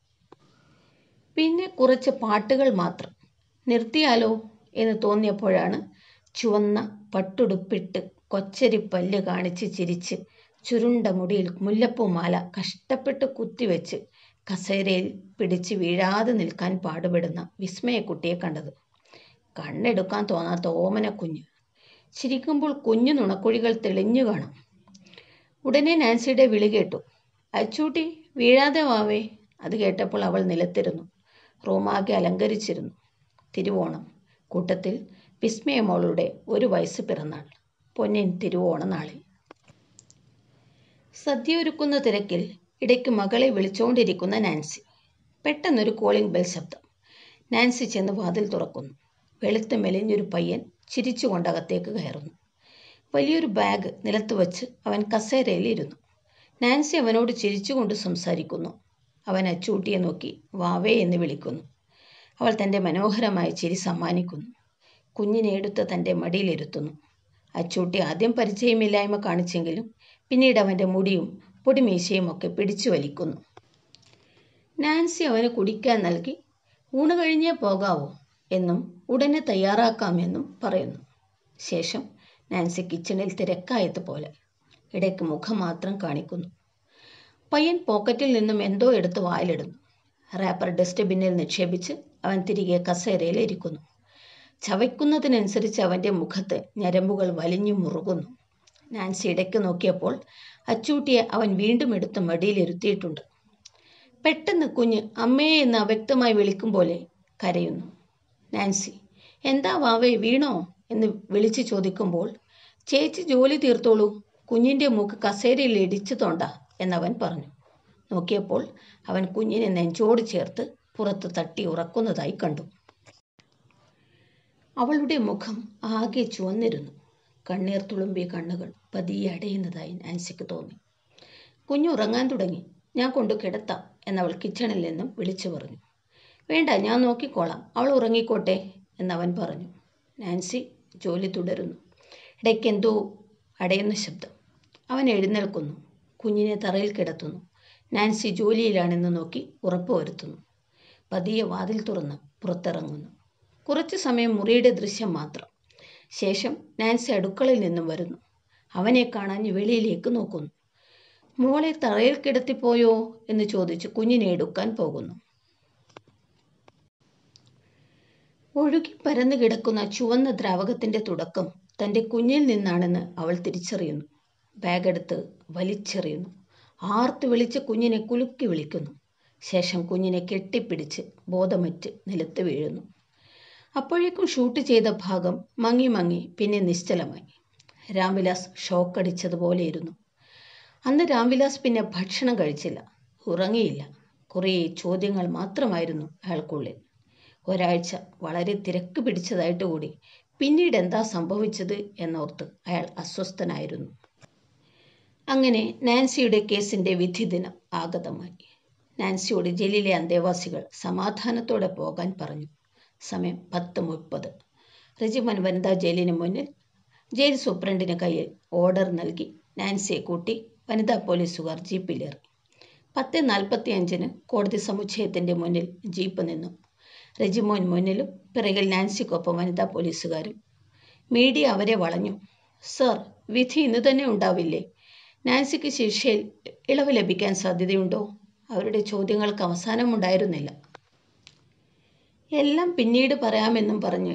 പിന്നെ കുറച്ച് പാട്ടുകൾ മാത്രം. നിർത്തിയാലോ എന്ന് തോന്നിയപ്പോഴാണ് ചുവന്ന പട്ടുടുപ്പിട്ട് കൊച്ചരിപ്പല്ല് കാണിച്ച് ചിരിച്ച് ചുരുണ്ട മുടിയിൽ മുല്ലപ്പൂമാല കഷ്ടപ്പെട്ട് കുത്തിവെച്ച് കസേരയിൽ പിടിച്ച് വീഴാതെ നിൽക്കാൻ പാടുപെടുന്ന വിസ്മയക്കുട്ടിയെ കണ്ടത്. കണ്ണെടുക്കാൻ തോന്നാത്ത ഓമന കുഞ്ഞ്. ചിരിക്കുമ്പോൾ കുഞ്ഞു നുണക്കുഴികൾ തെളിഞ്ഞു കാണാം. ഉടനെ നാൻസിയുടെ വിളി കേട്ടു. അച്ചൂട്ടി, വീഴാതെ വാവേ. അത് കേട്ടപ്പോൾ അവൾ നിലത്തിരുന്നു. റൂമാകെ അലങ്കരിച്ചിരുന്നു. തിരുവോണം. കൂട്ടത്തിൽ വിസ്മയമോളുടെ 1 വയസ്സ് പിറന്നാൾ. പൊന്നിൻ തിരുവോണ നാളിൽ. സദ്യ ഒരുക്കുന്ന തിരക്കിൽ ഇടയ്ക്ക് മകളെ വിളിച്ചുകൊണ്ടിരിക്കുന്ന നാൻസി. പെട്ടെന്നൊരു കോളിംഗ് ബെൽ ശബ്ദം. നാൻസി ചെന്ന് വാതിൽ തുറക്കുന്നു. വെളുത്ത് മെലിഞ്ഞൊരു പയ്യൻ ചിരിച്ചുകൊണ്ട് അകത്തേക്ക് കയറുന്നു. വലിയൊരു ബാഗ് നിലത്ത് വച്ച് അവൻ കസേരയിൽ ഇരുന്നു. നാൻസി അവനോട് ചിരിച്ചുകൊണ്ട് സംസാരിക്കുന്നു. അവൻ അച്ചൂട്ടിയെ നോക്കി വാവേ എന്ന് വിളിക്കുന്നു. അവൾ തൻ്റെ മനോഹരമായ ചിരി സമ്മാനിക്കുന്നു. കുഞ്ഞിനെ എടുത്ത് തൻ്റെ മടിയിലിരുത്തുന്നു. അച്ചൂട്ടി ആദ്യം പരിചയമില്ലായ്മ കാണിച്ചെങ്കിലും പിന്നീട് അവൻ്റെ മുടിയും പൊടിമീശയും ഒക്കെ പിടിച്ചു വലിക്കുന്നു. നാൻസി അവന് കുടിക്കാൻ നൽകി. ഊണ് കഴിഞ്ഞേ പോകാവോ എന്നും ഉടനെ തയ്യാറാക്കാമെന്നും പറയുന്നു. ശേഷം നാൻസി കിച്ചണിൽ തിരക്കായതുപോലെ ഇടയ്ക്ക് മുഖം മാത്രം കാണിക്കുന്നു. പയ്യൻ പോക്കറ്റിൽ നിന്നും എന്തോ എടുത്ത് വായിലിടുന്നു. റാപ്പർ ഡസ്റ്റ്ബിന്നിൽ നിക്ഷേപിച്ച് അവൻ തിരികെ കസേരയിൽ ഇരിക്കുന്നു. ചവയ്ക്കുന്നതിനനുസരിച്ച് അവൻ്റെ മുഖത്ത് ഞരമ്പുകൾ വലിഞ്ഞു മുറുകുന്നു. നാൻസി ഇടയ്ക്ക് നോക്കിയപ്പോൾ അച്ചൂട്ടിയെ അവൻ വീണ്ടും എടുത്ത് മടിയിലിരുത്തിയിട്ടുണ്ട്. പെട്ടെന്ന് കുഞ്ഞ് അമ്മേ എന്ന് അവ്യക്തമായി വിളിക്കും പോലെ കരയുന്നു. നാൻസി, എന്താ വാവേ, വീണോ എന്ന് വിളിച്ച് ചോദിക്കുമ്പോൾ ചേച്ചി ജോലി തീർത്തോളൂ, കുഞ്ഞിൻ്റെ മൂക്ക് കസേരയിൽ ഇടിച്ചു തോണ്ട എന്നവൻ പറഞ്ഞു. നോക്കിയപ്പോൾ അവൻ കുഞ്ഞിനെ നെഞ്ചോട് ചേർത്ത് പുറത്ത് തട്ടി ഉറക്കുന്നതായി കണ്ടു. അവളുടെ മുഖം ആകെ ചുവന്നിരുന്നു. കണ്ണീർ തുളുമ്പിയ കണ്ണുകൾ പതിയെ അടയുന്നതായി നാൻസിക്ക് തോന്നി. കുഞ്ഞ് ഉറങ്ങാൻ തുടങ്ങി, ഞാൻ കൊണ്ടു കിടത്താം എന്നവൾ കിച്ചണിൽ നിന്നും വിളിച്ചു പറഞ്ഞു. വേണ്ട, ഞാൻ നോക്കിക്കോളാം, അവൾ ഉറങ്ങിക്കോട്ടെ എന്നവൻ പറഞ്ഞു. നാൻസി ജോലി തുടരുന്നു. ഇടയ്ക്ക് എന്തോ അടയുന്ന ശബ്ദം. അവൻ എഴുന്നേൽക്കുന്നു. കുഞ്ഞിനെ തറയിൽ കിടത്തുന്നു. നാൻസി ജോലിയിലാണെന്ന് നോക്കി ഉറപ്പുവരുത്തുന്നു. പതിയെ വാതിൽ തുറന്ന് പുറത്തിറങ്ങുന്നു. കുറച്ചു സമയം മുറിയുടെ ദൃശ്യം മാത്രം. ശേഷം നാൻസി അടുക്കളയിൽ നിന്നും വരുന്നു. അവനെ കാണാൻ വെളിയിലേക്ക് നോക്കുന്നു. മോളെ തറയിൽ കിടത്തിപ്പോയോ എന്ന് ചോദിച്ച് കുഞ്ഞിനെ എടുക്കാൻ പോകുന്നു. ഒഴുകി പരന്നു കിടക്കുന്ന ചുവന്ന ദ്രാവകത്തിൻ്റെ തുടക്കം തൻ്റെ കുഞ്ഞിൽ നിന്നാണെന്ന് അവൾ തിരിച്ചറിയുന്നു. ബാഗെടുത്ത് വലിച്ചെറിയുന്നു. ആർത്ത് വിളിച്ച് കുഞ്ഞിനെ കുലുക്കി വിളിക്കുന്നു. ശേഷം കുഞ്ഞിനെ കെട്ടിപ്പിടിച്ച് ബോധമറ്റ് നിലത്ത് വീഴുന്നു. അപ്പോഴേക്കും ഷൂട്ട് ചെയ്ത ഭാഗം മങ്ങി മങ്ങി പിന്നെ നിശ്ചലമായി. രാംവിലാസ് ഷോക്കടിച്ചതുപോലെ ഇരുന്നു. അന്ന് രാംവിലാസ് പിന്നെ ഭക്ഷണം കഴിച്ചില്ല, ഉറങ്ങിയില്ല. കുറേ ചോദ്യങ്ങൾ മാത്രമായിരുന്നു അയാൾക്കുള്ളിൽ. ഒരാഴ്ച വളരെ തിരക്ക് പിടിച്ചതായിട്ട് കൂടി. പിന്നീട് എന്താ സംഭവിച്ചത് എന്നോർത്ത് അയാൾ അസ്വസ്ഥനായിരുന്നു. അങ്ങനെ നാൻസിയുടെ കേസിൻ്റെ വിധി ദിനം ആഗതമായി. നാൻസിയോട് ജയിലിലെ അന്തേവാസികൾ സമാധാനത്തോടെ പോകാൻ പറഞ്ഞു. സമയം 10:30. റെജിമൻ വനിതാ ജയിലിന് മുന്നിൽ ജയിൽ സൂപ്രണ്ടിന് കയ്യിൽ ഓർഡർ നൽകി നാൻസിയെ കൂട്ടി വനിതാ പോലീസുകാർ ജീപ്പിലേറി. 10:45 കോടതി സമുച്ചയത്തിൻ്റെ മുന്നിൽ ജീപ്പ് നിന്നു. റെജിമോൻ മുന്നിലും പിറകിൽ നാൻസിക്കൊപ്പം വനിതാ പോലീസുകാരും. മീഡിയ അവരെ വളഞ്ഞു. സർ, വിധി ഇന്ന് തന്നെ ഉണ്ടാവില്ലേ? നാൻസിക്ക് ശിക്ഷയിൽ ഇളവ് ലഭിക്കാൻ സാധ്യതയുണ്ടോ? അവരുടെ ചോദ്യങ്ങൾക്ക് അവസാനമുണ്ടായിരുന്നില്ല. എല്ലാം പിന്നീട് പറയാമെന്നും പറഞ്ഞ്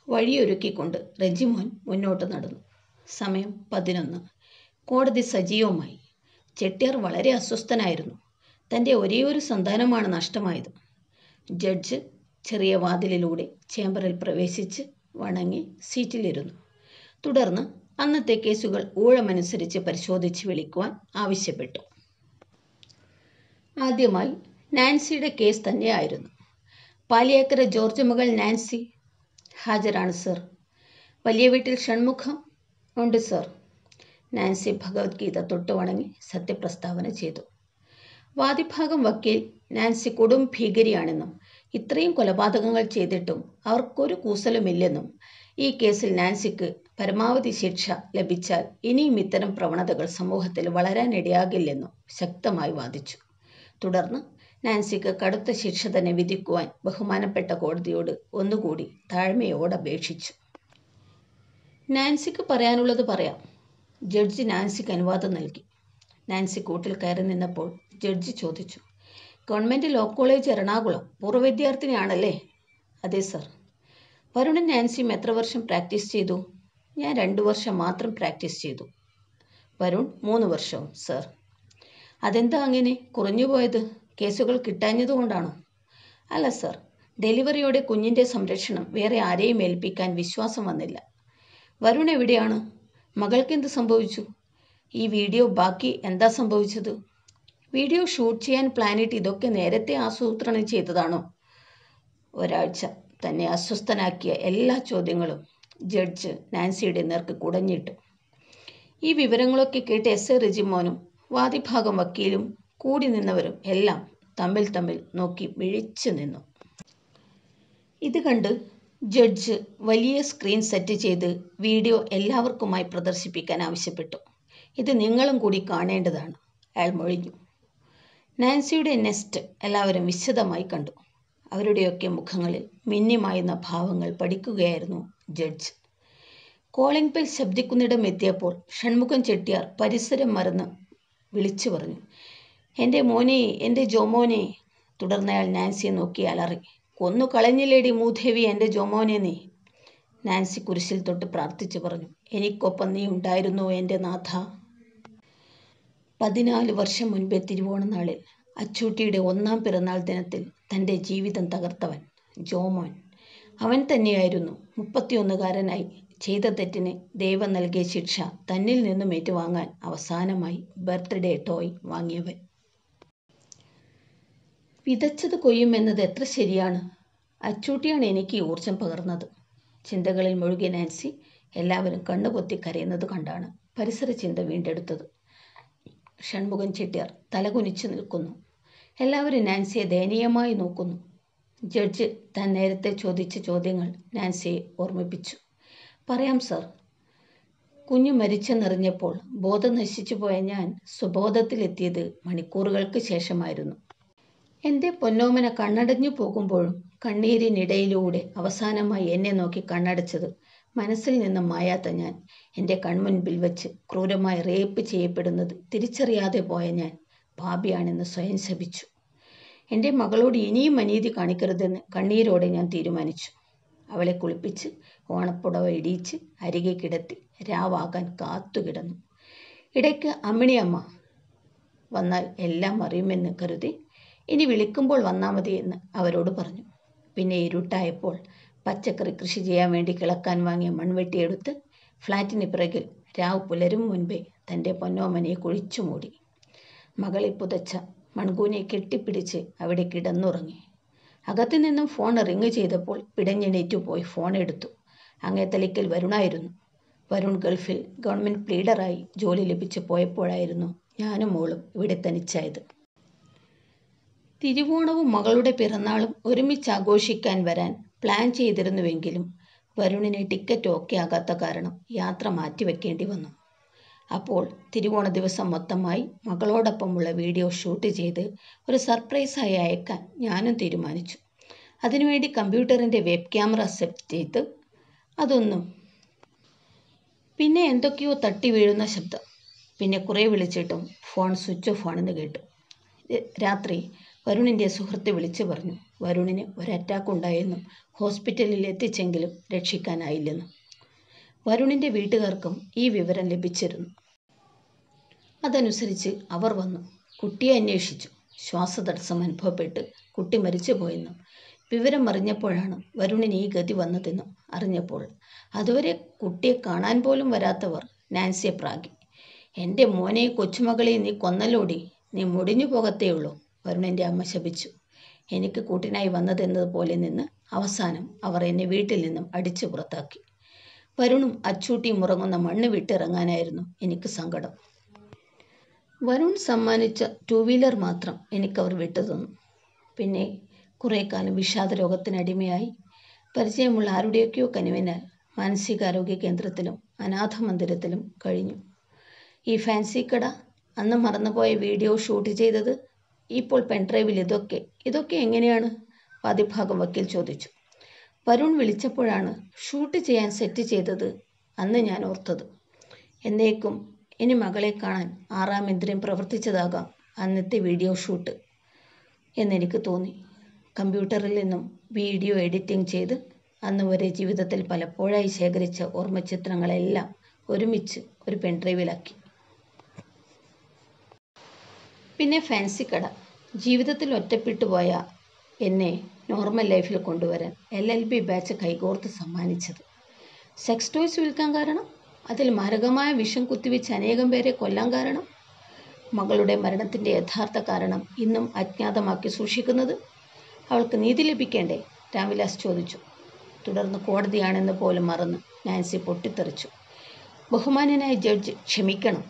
വഴിയൊരുക്കിക്കൊണ്ട് റെജിമോൻ മുന്നോട്ട് നടന്നു. സമയം 11. കോടതി സജീവമായി. ചെട്ടിയാർ വളരെ അസ്വസ്ഥനായിരുന്നു. തൻ്റെ ഒരേയൊരു സന്താനമാണ് നഷ്ടമായത്. ജഡ്ജ് ചെറിയ വാതിലിലൂടെ ചേംബറിൽ പ്രവേശിച്ച് വണങ്ങി സീറ്റിലിരുന്നു. തുടർന്ന് അന്നത്തെ കേസുകൾ ഊഴമനുസരിച്ച് പരിശോധിച്ച് വിളിക്കുവാൻ ആവശ്യപ്പെട്ടു. ആദ്യമായി നാൻസിയുടെ കേസ് തന്നെയായിരുന്നു. പാലിയേക്കര ജോർജ് മകൾ നാൻസി. ഹാജരാണ് സർ. വലിയ വീട്ടിൽ ഷൺമുഖം. ഉണ്ട് സർ. നാൻസി ഭഗവത്ഗീത തൊട്ടു വണങ്ങി സത്യപ്രസ്താവന ചെയ്തു. വാദിഭാഗം വക്കീൽ നാൻസി കൊടും ഭീകരിയാണെന്നും ഇത്രയും കൊലപാതകങ്ങൾ ചെയ്തിട്ടും അവർക്കൊരു കൂസലുമില്ലെന്നും ഈ കേസിൽ നാൻസിക്ക് പരമാവധി ശിക്ഷ ലഭിച്ചാൽ ഇനിയും ഇത്തരം പ്രവണതകൾ സമൂഹത്തിൽ വളരാനിടയാകില്ലെന്നും ശക്തമായി വാദിച്ചു. തുടർന്ന് നാൻസിക്ക് കടുത്ത ശിക്ഷ തന്നെ വിധിക്കുവാൻ ബഹുമാനപ്പെട്ട കോടതിയോട് ഒന്നുകൂടി താഴ്മയോടെ അപേക്ഷിച്ചു. നാൻസിക്ക് പറയാനുള്ളത് പറയാം. ജഡ്ജി നാൻസിക്ക് അനുവാദം നൽകി. നാൻസി കൂട്ടിൽ കയറി നിന്നപ്പോൾ ജഡ്ജി ചോദിച്ചു, ഗവൺമെൻറ് ലോ കോളേജ് എറണാകുളം പൂർവ്വ വിദ്യാർത്ഥിനിയാണല്ലേ? അതെ സർ. വരുണും നാൻസിയും എത്ര വർഷം പ്രാക്ടീസ് ചെയ്തു? ഞാൻ 2 വർഷം മാത്രം പ്രാക്ടീസ് ചെയ്തു. വരുൺ 3 വർഷവും സർ. അതെന്താ അങ്ങനെ കുറഞ്ഞുപോയത്? കേസുകൾ കിട്ടാഞ്ഞതുകൊണ്ടാണോ? അല്ല സർ, ഡെലിവറിയോടെ കുഞ്ഞിൻ്റെ സംരക്ഷണം വേറെ ആരെയും ഏൽപ്പിക്കാൻ വിശ്വാസം വന്നില്ല. വരുൺ എവിടെയാണ്? മകൾക്കെന്ത് സംഭവിച്ചു? ഈ വീഡിയോ ബാക്കി എന്താ സംഭവിച്ചത്? വീഡിയോ ഷൂട്ട് ചെയ്യാൻ പ്ലാനിട്ട് ഇതൊക്കെ നേരത്തെ ആസൂത്രണം ചെയ്തതാണോ? ഒരാഴ്ച തന്നെ അസ്വസ്ഥനാക്കിയ എല്ലാ ചോദ്യങ്ങളും ജഡ്ജ് നാൻസിയുടെ നേർക്ക് കുടഞ്ഞിട്ടു. ഈ വിവരങ്ങളൊക്കെ കേട്ട് എസ്.ഐ. റെജിമോനും വാദിഭാഗം വക്കീലും കൂടി നിന്നവരും എല്ലാം തമ്മിൽ നോക്കി മിഴിച്ചു നിന്നു. ഇത് കണ്ട് ജഡ്ജ് വലിയ സ്ക്രീൻ സെറ്റ് ചെയ്ത് വീഡിയോ എല്ലാവർക്കുമായി പ്രദർശിപ്പിക്കാൻ ആവശ്യപ്പെട്ടു. ഇത് നിങ്ങളും കൂടി കാണേണ്ടതാണ്, അയാൾ മൊഴിഞ്ഞു. നാൻസിയുടെ നെസ്റ്റ് എല്ലാവരും വിശദമായി കണ്ടു. അവരുടെയൊക്കെ മുഖങ്ങളിൽ മിന്നിമായുന്ന ഭാവങ്ങൾ പഠിക്കുകയായിരുന്നു ജഡ്ജ്. കോളിംഗ് ബെൽ ശബ്ദിക്കുന്നിടം എത്തിയപ്പോൾ ഷൺമുഖം ചെട്ടിയാർ പരിസരം മറന്ന് വിളിച്ചു പറഞ്ഞു, എൻ്റെ മോനെ, എൻ്റെ ജോമോനെ. തുടർന്ന് അയാൾ നാൻസിയെ നോക്കി അലറി, കൊന്നു കളഞ്ഞില്ലേടി മൂദേവി എൻ്റെ ജോമോനെ നീ. നാൻസി കുരിശിൽ തൊട്ട് പ്രാർത്ഥിച്ചു പറഞ്ഞു, എനിക്കൊപ്പം നീ ഉണ്ടായിരുന്നു എൻ്റെ നാഥ. 14 വർഷം മുൻപേ തിരുവോണനാളിൽ അച്ചൂട്ടിയുടെ 1ാം പിറന്നാൾ ദിനത്തിൽ തൻ്റെ ജീവിതം തകർത്തവൻ ജോമോൻ. അവൻ തന്നെയായിരുന്നു 31കാരനായി ചെയ്ത തെറ്റിന് ദൈവം നൽകിയ ശിക്ഷ തന്നിൽ നിന്നും ഏറ്റുവാങ്ങാൻ അവസാനമായി ബർത്ത്ഡേ ടോയ് വാങ്ങിയവൻ. വിതച്ചത് കൊയ്യുമെന്നത് എത്ര ശരിയാണ്. അച്ചൂട്ടിയാണ് എനിക്ക് ഊർജം പകർന്നത്. ചിന്തകളിൽ മുഴുകിയ നാൻസി എല്ലാവരും കണ്ണുപൊത്തി കരയുന്നത് കണ്ടാണ് പരിസര ചിന്ത വീണ്ടെടുത്തത്. ഷൺമുഖം ചെട്ടിയാർ തലകുനിച്ചു നിൽക്കുന്നു. എല്ലാവരും നാൻസിയെ ദയനീയമായി നോക്കുന്നു. ജഡ്ജ് താൻ നേരത്തെ ചോദിച്ച ചോദ്യങ്ങൾ നാൻസിയെ ഓർമ്മിപ്പിച്ചു. പറയാം സർ. കുഞ്ഞു മരിച്ചെന്നറിഞ്ഞപ്പോൾ ബോധം നശിച്ചു പോയ ഞാൻ സ്വബോധത്തിലെത്തിയത് മണിക്കൂറുകൾക്ക് ശേഷമായിരുന്നു. എൻ്റെ പൊന്നോമന കണ്ണടഞ്ഞു പോകുമ്പോഴും കണ്ണീരിനിടയിലൂടെ അവസാനമായി എന്നെ നോക്കി കണ്ണടച്ചത് മനസ്സിൽ നിന്ന് മായാത്ത ഞാൻ, എൻ്റെ കൺമുൻപിൽ വെച്ച് ക്രൂരമായി റേപ്പ് ചെയ്യപ്പെടുന്നത് തിരിച്ചറിയാതെ പോയ ഞാൻ പാപിയാണെന്ന് സ്വയം ശപിച്ചു. എൻ്റെ മകളോട് ഇനിയും അനീതി കാണിക്കരുതെന്ന് കണ്ണീരോടെ ഞാൻ തീരുമാനിച്ചു. അവളെ കുളിപ്പിച്ച് ഓണപ്പുടവ ഇടിയിച്ച് അരികെ കിടത്തി രാവാകാൻ കാത്തുകിടന്നു. ഇടയ്ക്ക് അമ്മിണിയമ്മ വന്നാൽ എല്ലാം അറിയുമെന്ന് കരുതി ഇനി വിളിക്കുമ്പോൾ വന്നാൽ മതി എന്ന് അവരോട് പറഞ്ഞു. പിന്നെ ഇരുട്ടായപ്പോൾ പച്ചക്കറി കൃഷി ചെയ്യാൻ വേണ്ടി കിളക്കാൻ വാങ്ങിയ മൺവെട്ടിയെടുത്ത് ഫ്ലാറ്റിന് പിറകിൽ രാവ് പുലരും മുൻപേ തൻ്റെ പൊന്നോമനയെ കുഴിച്ചു മൂടി. മകളെ പുതച്ച മൺകൂനെ കെട്ടിപ്പിടിച്ച് അവിടെ കിടന്നുറങ്ങി. അകത്തു നിന്നും ഫോൺ റിങ് ചെയ്തപ്പോൾ പിടഞ്ഞെണീറ്റു പോയി ഫോൺ എടുത്തു. അങ്ങേത്തലയ്ക്കൽ വരുണായിരുന്നു. വരുൺ ഗൾഫിൽ ഗവൺമെൻറ് പ്ലീഡറായി ജോലി ലഭിച്ചു പോയപ്പോഴായിരുന്നു ഞാനും മോളും ഇവിടെ തനിച്ചായത്. തിരുവോണവും മകളുടെ പിറന്നാളും ഒരുമിച്ച് ആഘോഷിക്കാൻ വരാൻ പ്ലാൻ ചെയ്തിരുന്നുവെങ്കിലും വരുണിന് ടിക്കറ്റ് ഓക്കെ ആകാത്ത കാരണം യാത്ര മാറ്റിവെക്കേണ്ടി വന്നു. അപ്പോൾ തിരുവോണ ദിവസം മൊത്തമായി മകളോടൊപ്പമുള്ള വീഡിയോ ഷൂട്ട് ചെയ്ത് ഒരു സർപ്രൈസായി അയക്കാൻ ഞാനും തീരുമാനിച്ചു. അതിനുവേണ്ടി കമ്പ്യൂട്ടറിൻ്റെ വെബ് ക്യാമറ സെറ്റ് ചെയ്ത് അതൊന്നും. പിന്നെ എന്തൊക്കെയോ തട്ടി വീഴുന്ന ശബ്ദം. പിന്നെ കുറേ വിളിച്ചിട്ടും ഫോൺ സ്വിച്ച് ഓഫ് ആണെന്ന് കേട്ടു. രാത്രി വരുണിൻ്റെ സുഹൃത്ത് വിളിച്ചു പറഞ്ഞു വരുണിന് ഒരു അറ്റാക്ക് ഉണ്ടായെന്നും ഹോസ്പിറ്റലിൽ എത്തിച്ചെങ്കിലും രക്ഷിക്കാനായില്ലെന്നും. വരുണിൻ്റെ വീട്ടുകാർക്കും ഈ വിവരം ലഭിച്ചിരുന്നു. അതനുസരിച്ച് അവർ വന്നു. കുട്ടിയെ അന്വേഷിച്ചു. ശ്വാസതടസ്സം അനുഭവപ്പെട്ട് കുട്ടി മരിച്ചുപോയെന്നും വിവരം അറിഞ്ഞപ്പോഴാണ് വരുണിന് ഈ ഗതി വന്നതെന്നും അറിഞ്ഞപ്പോൾ അതുവരെ കുട്ടിയെ കാണാൻ പോലും വരാത്തവർ നാൻസിയെ പ്രാഗി. എൻ്റെ മോനെ കൊച്ചുമകളെ നീ കൊന്നല്ലോടി, നീ മുടിഞ്ഞു പോകത്തേയുള്ളൂ, വരുണിൻ്റെ അമ്മ ശപിച്ചു. എനിക്ക് കൂട്ടിനായി വന്നതെന്നതുപോലെ നിന്ന് അവസാനം അവർ എന്നെ വീട്ടിൽ നിന്നും അടിച്ചു പുറത്താക്കി. വരുണും അച്ചൂട്ടിയും ഉറങ്ങുന്ന മണ്ണ് വിട്ടിറങ്ങാനായിരുന്നു എനിക്ക് സങ്കടം. വരുൺ സമ്മാനിച്ച 2 വീലർ മാത്രം എനിക്കവർ വിട്ടുതന്നു. പിന്നെ കുറേ കാലം വിഷാദ രോഗത്തിനടിമയായി പരിചയമുള്ള ആരുടെയൊക്കെയോ കനിവിനാൽ മാനസികാരോഗ്യ കേന്ദ്രത്തിലും അനാഥ മന്ദിരത്തിലും കഴിഞ്ഞു. ഈ ഫാൻസി കട, അന്ന് മറന്നുപോയ വീഡിയോ ഷൂട്ട് ചെയ്തത്, ഇപ്പോൾ പെൻഡ്രൈവിൽ ഇതൊക്കെ എങ്ങനെയാണ്? വാദിഭാഗം വക്കീൽ ചോദിച്ചു. വരുൺ വിളിച്ചപ്പോഴാണ് ഷൂട്ട് ചെയ്യാൻ സെറ്റ് ചെയ്തത് അന്ന് ഞാൻ ഓർത്തത്. എന്നേക്കും ഇനി മകളെ കാണാൻ 6-ാം ഇന്ദ്രിയം പ്രവർത്തിച്ചതാകാം അന്നത്തെ വീഡിയോ ഷൂട്ട് എന്നെനിക്ക് തോന്നി. കമ്പ്യൂട്ടറിൽ നിന്നും വീഡിയോ എഡിറ്റിംഗ് ചെയ്ത് അന്ന് വരെ ജീവിതത്തിൽ പലപ്പോഴായി ശേഖരിച്ച ഓർമ്മചിത്രങ്ങളെല്ലാം ഒരുമിച്ച് ഒരു പെൻഡ്രൈവിലാക്കി. പിന്നെ ഫാൻസി കട, ജീവിതത്തിൽ ഒറ്റപ്പെട്ടു പോയ എന്നെ നോർമൽ ലൈഫിൽ കൊണ്ടുവരാൻ LLB ബാച്ച് കൈകോർത്ത് സമ്മാനിച്ചത്. സെക്സ് ടോയ്സ് വിൽക്കാൻ കാരണം, അതിൽ മാരകമായ വിഷം കുത്തിവെച്ച് അനേകം പേരെ കൊല്ലാൻ കാരണം, മകളുടെ മരണത്തിൻ്റെ യഥാർത്ഥ കാരണം ഇന്നും അജ്ഞാതമാക്കി സൂക്ഷിക്കുന്നത്. അവൾക്ക് നീതി ലഭിക്കേണ്ടേ? രാംവിലാസ് ചോദിച്ചു. തുടർന്ന് കോടതിയാണെന്ന് പോലും മറന്ന് നാൻസി പൊട്ടിത്തെറിച്ചു. ബഹുമാന്യനായ ജഡ്ജ്, ക്ഷമിക്കണം.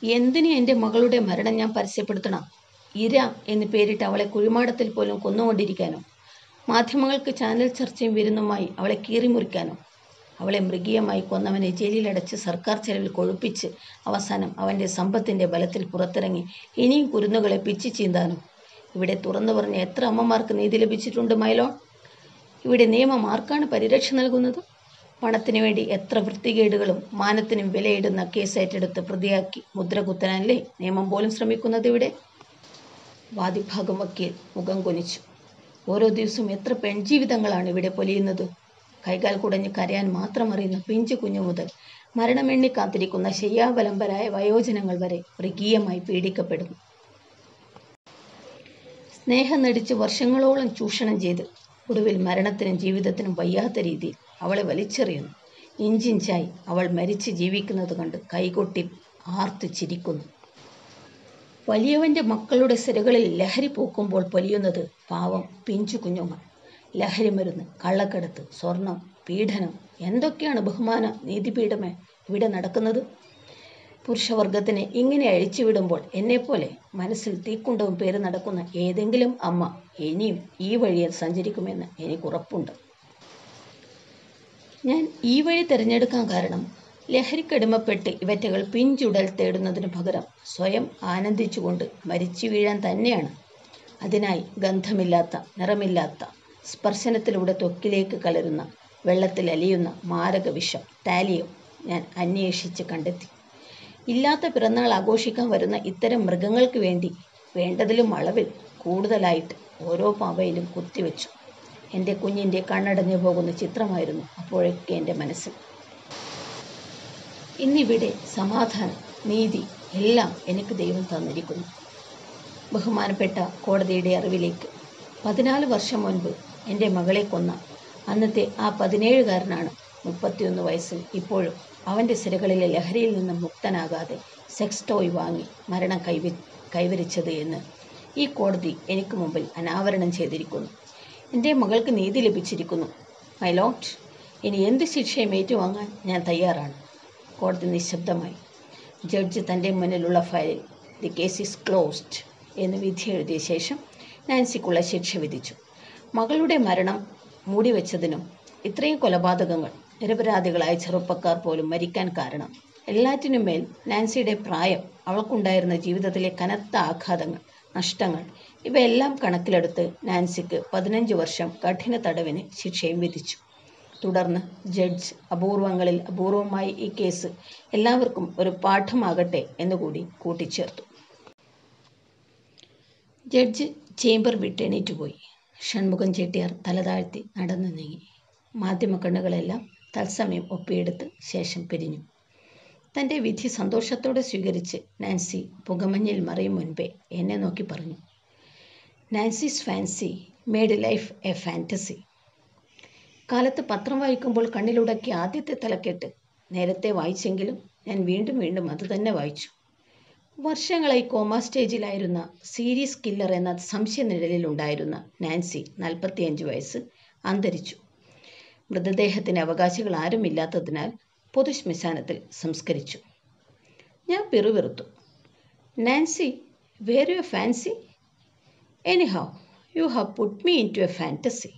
എന്തിന് എൻ്റെ മകളുടെ മരണം ഞാൻ പരസ്യപ്പെടുത്തണം? ഇര എന്ന് പേരിട്ട് അവളെ കുഴിമാടത്തിൽ പോലും കൊന്നുകൊണ്ടിരിക്കാനോ? മാധ്യമങ്ങൾക്ക് ചാനൽ ചർച്ചയും വിരുന്നുമായി അവളെ കീറിമുറിക്കാനോ? അവളെ മൃഗീയമായി കൊന്നവനെ ജയിലിലടച്ച് സർക്കാർ ചെലവിൽ കൊഴുപ്പിച്ച് അവസാനം അവൻ്റെ സമ്പത്തിൻ്റെ ബലത്തിൽ പുറത്തിറങ്ങി ഇനിയും കുരുന്നുകളെ പിച്ചു ചീന്താനോ? ഇവിടെ തുറന്നു പറഞ്ഞ എത്ര അമ്മമാർക്ക് നീതി ലഭിച്ചിട്ടുണ്ട് മൈലോൺ? ഇവിടെ നിയമം ആർക്കാണ് പരിരക്ഷ നൽകുന്നത്? പണത്തിനു വേണ്ടി എത്ര വൃത്തികേടുകളും മാനത്തിനും വിലയിടുന്ന കേസ് ഏറ്റെടുത്ത് പ്രതിയാക്കി മുദ്ര കുത്താനല്ലേ നിയമം പോലും ശ്രമിക്കുന്നത് ഇവിടെ? വാദിഭാഗം വക്കീൽ മുഖം കുനിച്ചു. ഓരോ ദിവസവും എത്ര പെൺജീവിതങ്ങളാണ് ഇവിടെ പൊലിയുന്നത്? കൈകാൽ കുടഞ്ഞ് കരയാൻ മാത്രം അറിയുന്ന പിഞ്ചു കുഞ്ഞു മുതൽ മരണമെണ്ണി കാത്തിരിക്കുന്ന ശയ്യാവലംബരായ വയോജനങ്ങൾ വരെ മൃഗീയമായി പീഡിക്കപ്പെടുന്നു. സ്നേഹം നടിച്ച് വർഷങ്ങളോളം ചൂഷണം ചെയ്ത് ഒടുവിൽ മരണത്തിനും ജീവിതത്തിനും വയ്യാത്ത രീതിയിൽ അവളെ വലിച്ചെറിയുന്നു. ഇഞ്ചിഞ്ചായി അവൾ മരിച്ച് ജീവിക്കുന്നത് കണ്ട് കൈകൊട്ടി ആർത്ത് ചിരിക്കുന്നു. വലിയവൻ്റെ മക്കളുടെ സിരകളിൽ ലഹരി പൂക്കുമ്പോൾ പൊലിയുന്നത് പാവം പിഞ്ചു കുഞ്ഞുങ്ങൾ. ലഹരി മരുന്ന്, കള്ളക്കടത്ത്, സ്വർണം, പീഡനം, എന്തൊക്കെയാണ് ബഹുമാന നീതിപീഠമേ ഇവിടെ നടക്കുന്നത്? പുരുഷവർഗത്തിനെ ഇങ്ങനെ അഴിച്ചുവിടുമ്പോൾ എന്നെപ്പോലെ മനസ്സിൽ തീക്കുണ്ടവും പേര് നടക്കുന്ന ഏതെങ്കിലും അമ്മ ഇനിയും ഈ വഴിയിൽ സഞ്ചരിക്കുമെന്ന് എനിക്കുറപ്പുണ്ട്. ഞാൻ ഈ വഴി തിരഞ്ഞെടുക്കാൻ കാരണം ലഹരിക്കടിമപ്പെട്ട് ഇവറ്റകൾ പിഞ്ചുടൽ തേടുന്നതിന് പകരം സ്വയം ആനന്ദിച്ചുകൊണ്ട് മരിച്ചു വീഴാൻ തന്നെയാണ്. അതിനായി ഗന്ധമില്ലാത്ത, നിറമില്ലാത്ത, സ്പർശനത്തിലൂടെ ത്വക്കിലേക്ക് കലരുന്ന, വെള്ളത്തിൽ അലിയുന്ന മാരക വിഷം താലിയം ഞാൻ അന്വേഷിച്ച് കണ്ടെത്തി. ഇല്ലാത്ത പിറന്നാൾ ആഘോഷിക്കാൻ വരുന്ന ഇത്തരം മൃഗങ്ങൾക്ക് വേണ്ടി വേണ്ടതിലും അളവിൽ കൂടുതലായിട്ട് ഓരോ പാവയിലും കുത്തിവെച്ചു. എൻ്റെ കുഞ്ഞിൻ്റെ കണ്ണടഞ്ഞു പോകുന്ന ചിത്രമായിരുന്നു അപ്പോഴൊക്കെ എൻ്റെ മനസ്സിൽ. ഇന്നിവിടെ സമാധാനം, നീതി എല്ലാം എനിക്ക് ദൈവം തന്നിരിക്കുന്നു. ബഹുമാനപ്പെട്ട കോടതിയുടെ അറിവിലേക്ക് 14 വർഷം മുൻപ് എൻ്റെ മകളെ കൊന്ന അന്നത്തെ ആ 17കാരനാണ് 31 വയസ്സിൽ ഇപ്പോഴും അവൻ്റെ സിരകളിലെ ലഹരിയിൽ നിന്നും മുക്തനാകാതെ സെക്സ് ടോയ് വാങ്ങി മരണം കൈവരിച്ചത് എന്ന് ഈ കോടതി എനിക്ക് മുമ്പിൽ അനാവരണം ചെയ്തിരിക്കുന്നു. എൻ്റെ മകൾക്ക് നീതി ലഭിച്ചിരിക്കുന്നു. മൈ ലോർഡ്, ഇനി എന്ത് ശിക്ഷയും ഏറ്റുവാങ്ങാൻ ഞാൻ തയ്യാറാണ്. കോടതി നിശബ്ദമായി. ജഡ്ജ് തൻ്റെ മുന്നിലുള്ള ഫയലിൽ ദി കേസ് ഈസ് ക്ലോസ്ഡ് എന്ന് വിധി എഴുതിയ ശേഷം നാൻസിക്കുള്ള ശിക്ഷ വിധിച്ചു. മകളുടെ മരണം മൂടിവെച്ചതിനും ഇത്രയും കൊലപാതകങ്ങൾ, നിരപരാധികളായ ചെറുപ്പക്കാർ പോലും മരിക്കാൻ കാരണം എല്ലാറ്റിനും മേൽ നാൻസിയുടെ പ്രായം, അവൾക്കുണ്ടായിരുന്ന ജീവിതത്തിലെ കനത്ത ആഘാതങ്ങൾ, നഷ്ടങ്ങൾ, ഇവയെല്ലാം കണക്കിലെടുത്ത് നാൻസിക്ക് 15 വർഷം കഠിന തടവിന് ശിക്ഷയും വിധിച്ചു. തുടർന്ന് ജഡ്ജ് അപൂർവങ്ങളിൽ അപൂർവമായി ഈ കേസ് എല്ലാവർക്കും ഒരു പാഠമാകട്ടെ എന്നുകൂടി കൂട്ടിച്ചേർത്തു. ജഡ്ജ് ചേംബർ വിട്ടെണീറ്റ് പോയി. ഷൺമുഖം ചെട്ടിയാർ തല താഴ്ത്തി നടന്നു നീങ്ങി. മാധ്യമ കണ്ണുകളെല്ലാം തത്സമയം ഒപ്പിയെടുത്ത് ശേഷം പിരിഞ്ഞു. തൻ്റെ വിധി സന്തോഷത്തോടെ സ്വീകരിച്ച് നാൻസി പുകമഞ്ഞിൽ മറയും മുൻപേ എന്നെ നോക്കി പറഞ്ഞു, Nancy's fancy made life a fantasy. കാലത്ത് പത്രം വായിക്കുമ്പോൾ കണ്ണിലുടക്കിയ ആദ്യത്തെ തലക്കെട്ട് നേരത്തെ വായിച്ചെങ്കിലും ഞാൻ വീണ്ടും വീണ്ടും അതുതന്നെ വായിച്ചു. വർഷങ്ങളായി കോമ സ്റ്റേജിലായിരുന്ന സീരീസ് കില്ലർ എന്ന സംശയനിഴലിലുണ്ടായിരുന്ന നാൻസി 45 വയസ്സ് അന്തരിച്ചു. മൃതദേഹത്തിന് അവകാശികൾ ആരുമില്ലാത്തതിനാൽ പൊതുശ്മശാനത്തിൽ സംസ്കരിച്ചു. ഞാൻ പിറുപിറുത്തു. Nancy, where you fancy? Anyhow you have put me into a fantasy.